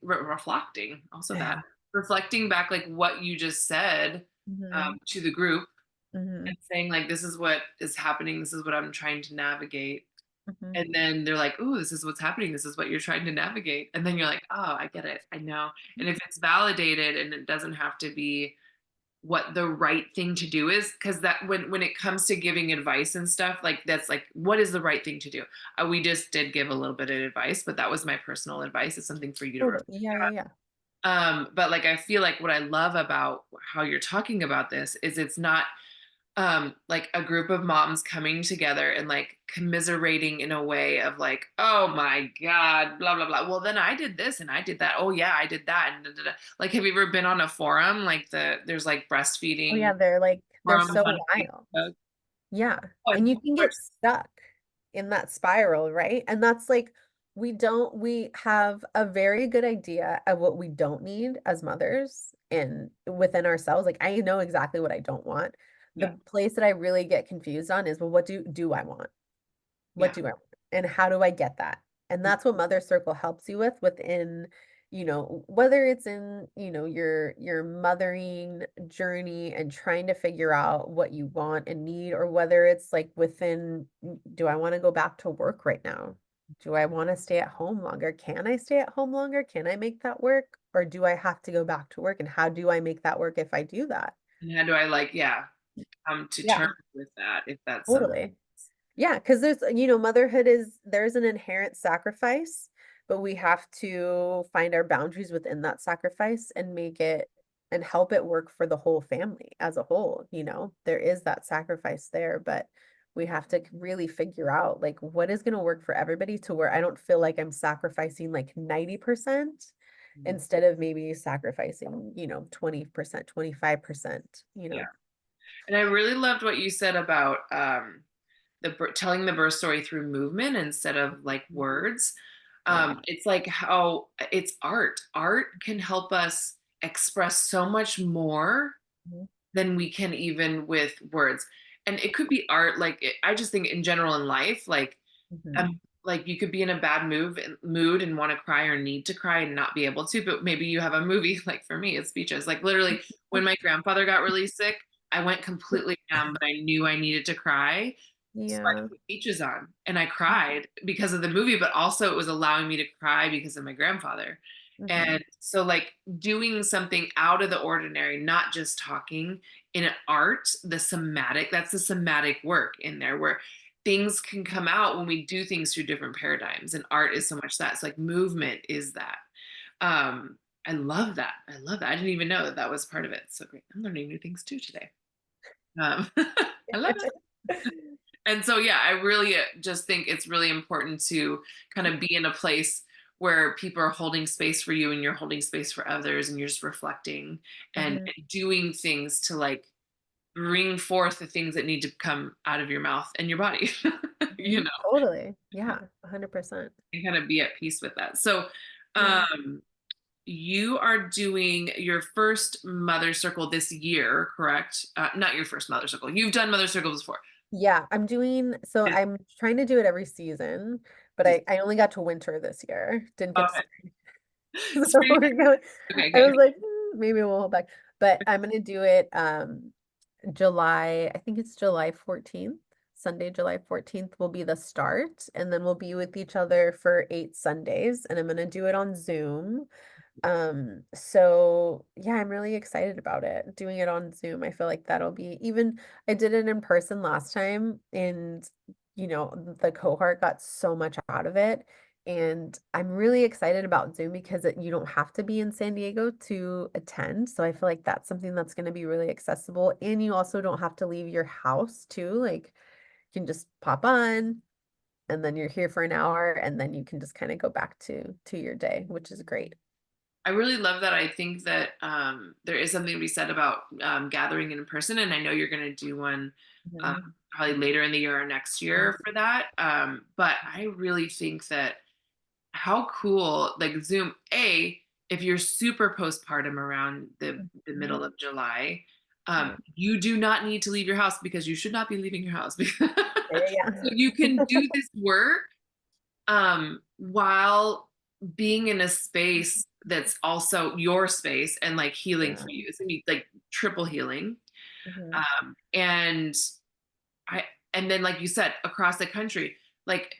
A: also that reflecting back like what you just said
B: Hmm.
A: to the group
B: Hmm.
A: and saying like this is what is happening, this is what I'm trying to navigate,
B: Hmm.
A: and then they're like, "Ooh, this is what's happening, this is what you're trying to navigate," and then you're like, "Oh, I get it, I know." And if it's validated and it doesn't have to be what the right thing to do is, because that when it comes to giving advice and stuff, like that's like what is the right thing to do. We just did give a little bit of advice, but that was my personal advice. It's something for you to
B: Totally. Yeah, yeah, yeah.
A: but like I feel like what I love about how you're talking about this is it's not like a group of moms coming together and like commiserating in a way of like, oh my god, blah blah blah, well then I did this and I did that, oh yeah I did that, and da, da, da. Like have you ever been on a forum like there's like
B: Oh
A: breastfeeding
B: yeah, they're
A: forums
B: so
A: on
B: wild.
A: Facebook?
B: Yeah.
A: Oh,
B: And you can
A: and
B: get stuck in that spiral, right? And that's like, we have a very good idea of what we don't need as mothers and within ourselves. Like, I know exactly what I don't want. The
A: yeah,
B: place that I really get confused on is, well, what do I want? What
A: yeah,
B: do I want? And how do I get that? And that's what Mother Circle helps you with within, whether it's in, your mothering journey and trying to figure out what you want and need, or whether it's like within, do I want to go back to work right now? Do I want to stay at home longer? Can I stay at home longer? Can I make that work? Or do I have to go back to work? And how do I make that work if I do that?
A: and how do I like, yeah, come to
B: Yeah,
A: terms with that if that's something.
B: totally. Yeah, because motherhood there's an inherent sacrifice, but we have to find our boundaries within that sacrifice and make it and help it work for the whole family as a whole. There is that sacrifice there, but we have to really figure out like what is going to work for everybody to where I don't feel like I'm sacrificing like 90% instead of maybe sacrificing, 20%, 25%,
A: Yeah, and I really loved what you said about telling the birth story through movement instead of like words.
B: Yeah.
A: It's like how it's art can help us express so much more
B: Mhm.
A: than we can even with words. And it could be art like I just think in general in life
B: Mhm.
A: like you could be in a bad mood and want to cry or need to cry and not be able to, but maybe you have a movie. Like for me it's speeches, like literally when my grandfather got really sick I went completely down, but I knew I needed to cry. So I
B: Yeah.
A: put beaches on and I cried because of the movie, but also it was allowing me to cry because of my grandfather.
B: Mhm.
A: And so, like, doing something out of the ordinary, not just talking in art, that's the somatic work in there where things can come out when we do things through different paradigms. And art is so much that. It's like movement is that. I love that. I love that. I didn't even know that that was part of it. So great. I'm learning new things too today. I love it. And so, yeah, I really just think it's really important to kind of be in a place where people are holding space for you and you're holding space for others and you're just reflecting
B: Mhm.
A: and doing things to like bring forth the things that need to come out of your mouth and your body, you
B: Mhm.
A: know,
B: Totally. Yeah, 100%.
A: and kind of be at peace with that. So,
B: Yeah.
A: um, you are doing your first mother circle this year, correct? Not your first mother circle. You've done mother circles before.
B: Yeah, I'm trying to do it every season, but I only got to winter this year. Didn't get to
A: Okay.
B: spring. So
A: Spring.
B: we're going,
A: Okay,
B: I
A: good.
B: was like, maybe we'll hold back. But I'm gonna do it July, I think it's July 14th. Sunday, July 14th will be the start, and then we'll be with each other for 8 Sundays, and I'm gonna do it on Zoom. So yeah, I'm really excited about it. Doing it on Zoom, I feel like that'll be even I did it in person last time and the cohort got so much out of it. And I'm really excited about Zoom because you don't have to be in San Diego to attend. So I feel like that's something that's going to be really accessible. And you also don't have to leave your house too. Like you can just pop on and then you're here for an hour and then you can just kind of go back to your day, which is great.
A: I really love that. I think that there is something to be said about gathering in person, and I know you're going to do one
B: Mhm.
A: probably later in the year or next year for that. But I really think that how cool, like Zoom, if you're super postpartum around the
B: Mhm.
A: middle of July,
B: Yeah.
A: you do not need to leave your house because you should not be leaving your house.
B: Yeah, yeah,
A: So you can do this work while being in a space that's also your space and like healing
B: yeah.
A: for you. It's gonna be like triple healing.
B: Mhm.
A: And I and then like you said, across the country, like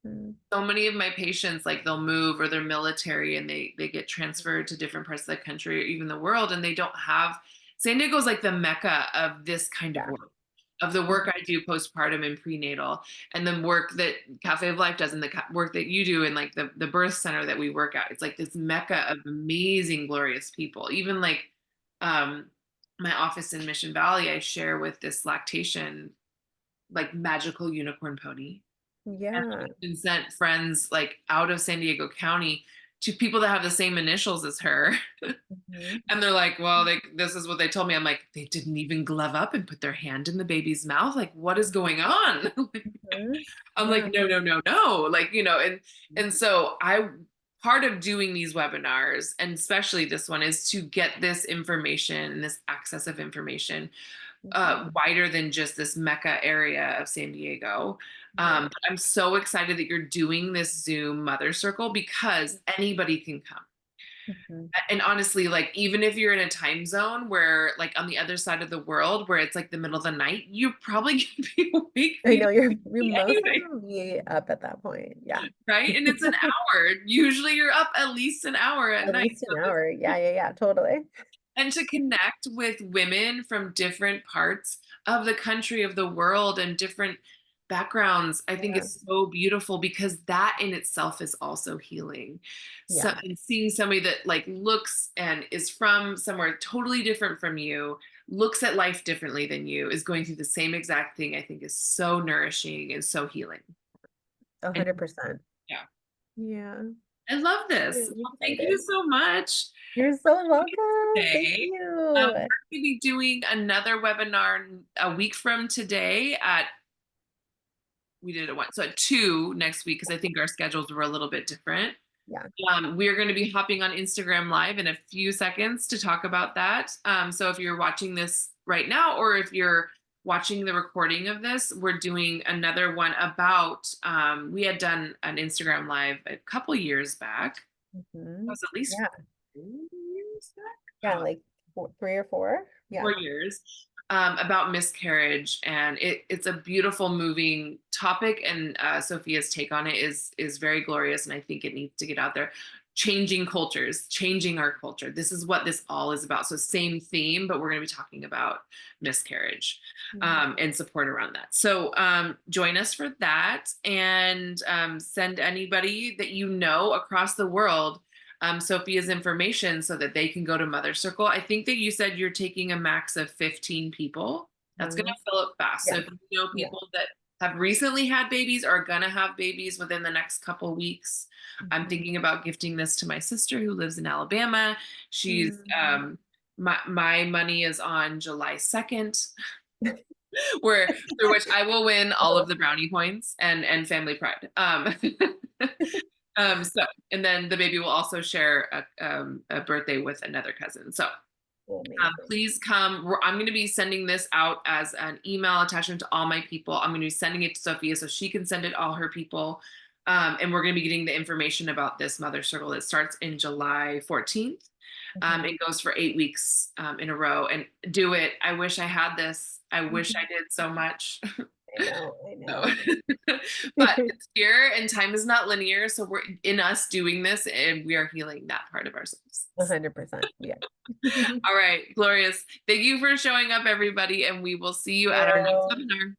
B: Mhm.
A: so many of my patients, like they'll move or they're military and they get transferred to different parts of the country or even the world, and they don't have San Diego's like the mecca of this kind of
B: Yeah.
A: work, of the work
B: Mhm.
A: I do postpartum and prenatal, and the work that Cafe of Life does, and the work that you do, and like the birth center that we work at. It's like this mecca of amazing, glorious people. Even like um, my office in Mission Valley, I share with this lactation, like magical unicorn pony, and
B: Yeah.
A: I've been sent friends like out of San Diego County to people that have the same initials as her.
B: Mhm.
A: And they're like, well, like this is what they told me. I'm like, they didn't even glove up and put their hand in the baby's mouth. Like, what is going on?
B: Mhm.
A: I'm like,
B: Yeah.
A: no, no, no, no. Like, and so I part of doing these webinars, and especially this one, is to get this information and this access of information
B: Mhm.
A: wider than just this mecca area of San Diego.
B: Yeah.
A: But I'm so excited that you're doing this Zoom Mother Circle because anybody can come.
B: Mhm.
A: And honestly, like even if you're in a time zone where like on the other side of the world where it's like the middle of the night, you're probably gonna be awake
B: I know you're
A: feeding
B: most
A: anyway,
B: likely be up at that point. Yeah.
A: right? And it's an hour. Usually you're up at least an hour at
B: At
A: night.
B: least an hour. Yeah, yeah, yeah, totally.
A: And to connect with women from different parts of the country, of the world, and different backgrounds, I think
B: Yeah.
A: is so beautiful because that in itself is also healing. So,
B: Yeah.
A: and seeing somebody that like looks and is from somewhere totally different from you, looks at life differently than you, is going through the same exact thing, I think is so nourishing and so healing. And
B: 100%.
A: yeah,
B: Yeah.
A: I love this.
B: Really
A: Well, thank you
B: excited.
A: so much.
B: You're so welcome. Thank
A: Today. We're
B: you.
A: going to be doing another webinar a week from today we did it once, so at 2 next week, because I think our schedules were a little bit different.
B: Yeah.
A: We're going to be hopping on Instagram Live in a few seconds to talk about that. So if you're watching this right now, or if you're watching the recording of this, we're doing another one about, we had done an Instagram Live a couple years back. It
B: Mhm.
A: was at least
B: Yeah.
A: 4 years
B: Yeah,
A: back.
B: like 3 or 4. Yeah.
A: 4 years, about miscarriage, and it's a beautiful, moving topic. And Sophia's take on it is very glorious, and I think it needs to get out there. Changing cultures, changing our culture. This is what this all is about. So same theme, but we're going to be talking about miscarriage
B: Mhm.
A: and support around that. So join us for that, and send anybody that you know across the world Sophia's information so that they can go to Mothercircle. I think that you said you're taking a max of 15 people. That's going
B: Mhm.
A: to fill up fast. So
B: Yeah.
A: if you know
B: Yeah.
A: people that have recently had babies or are gonna have babies within the next couple weeks. I'm
B: Mhm.
A: thinking about gifting this to my sister who lives in Alabama. She's
B: Mm.
A: my money is on July 2nd, where through which I will win all of the brownie points and family pride. So and then the baby will also share a birthday with another cousin. So
B: Amazing.
A: please come. I'm going to be sending this out as an email attachment to all my people. I'm going to be sending it to Sophia so she can send it to all her people. And we're going to be getting the information about this Mothercircle. It starts in July 14th. It goes for 8 weeks in a row. And do it. I wish I had this. I wish I did so much.
B: I know.
A: So, but it's here and time is not linear. So we're in us doing this and we are healing that part of ourselves.
B: 100%. Yeah.
A: All right, glorious. Thank you for showing up, everybody, and we will see you at our next webinar.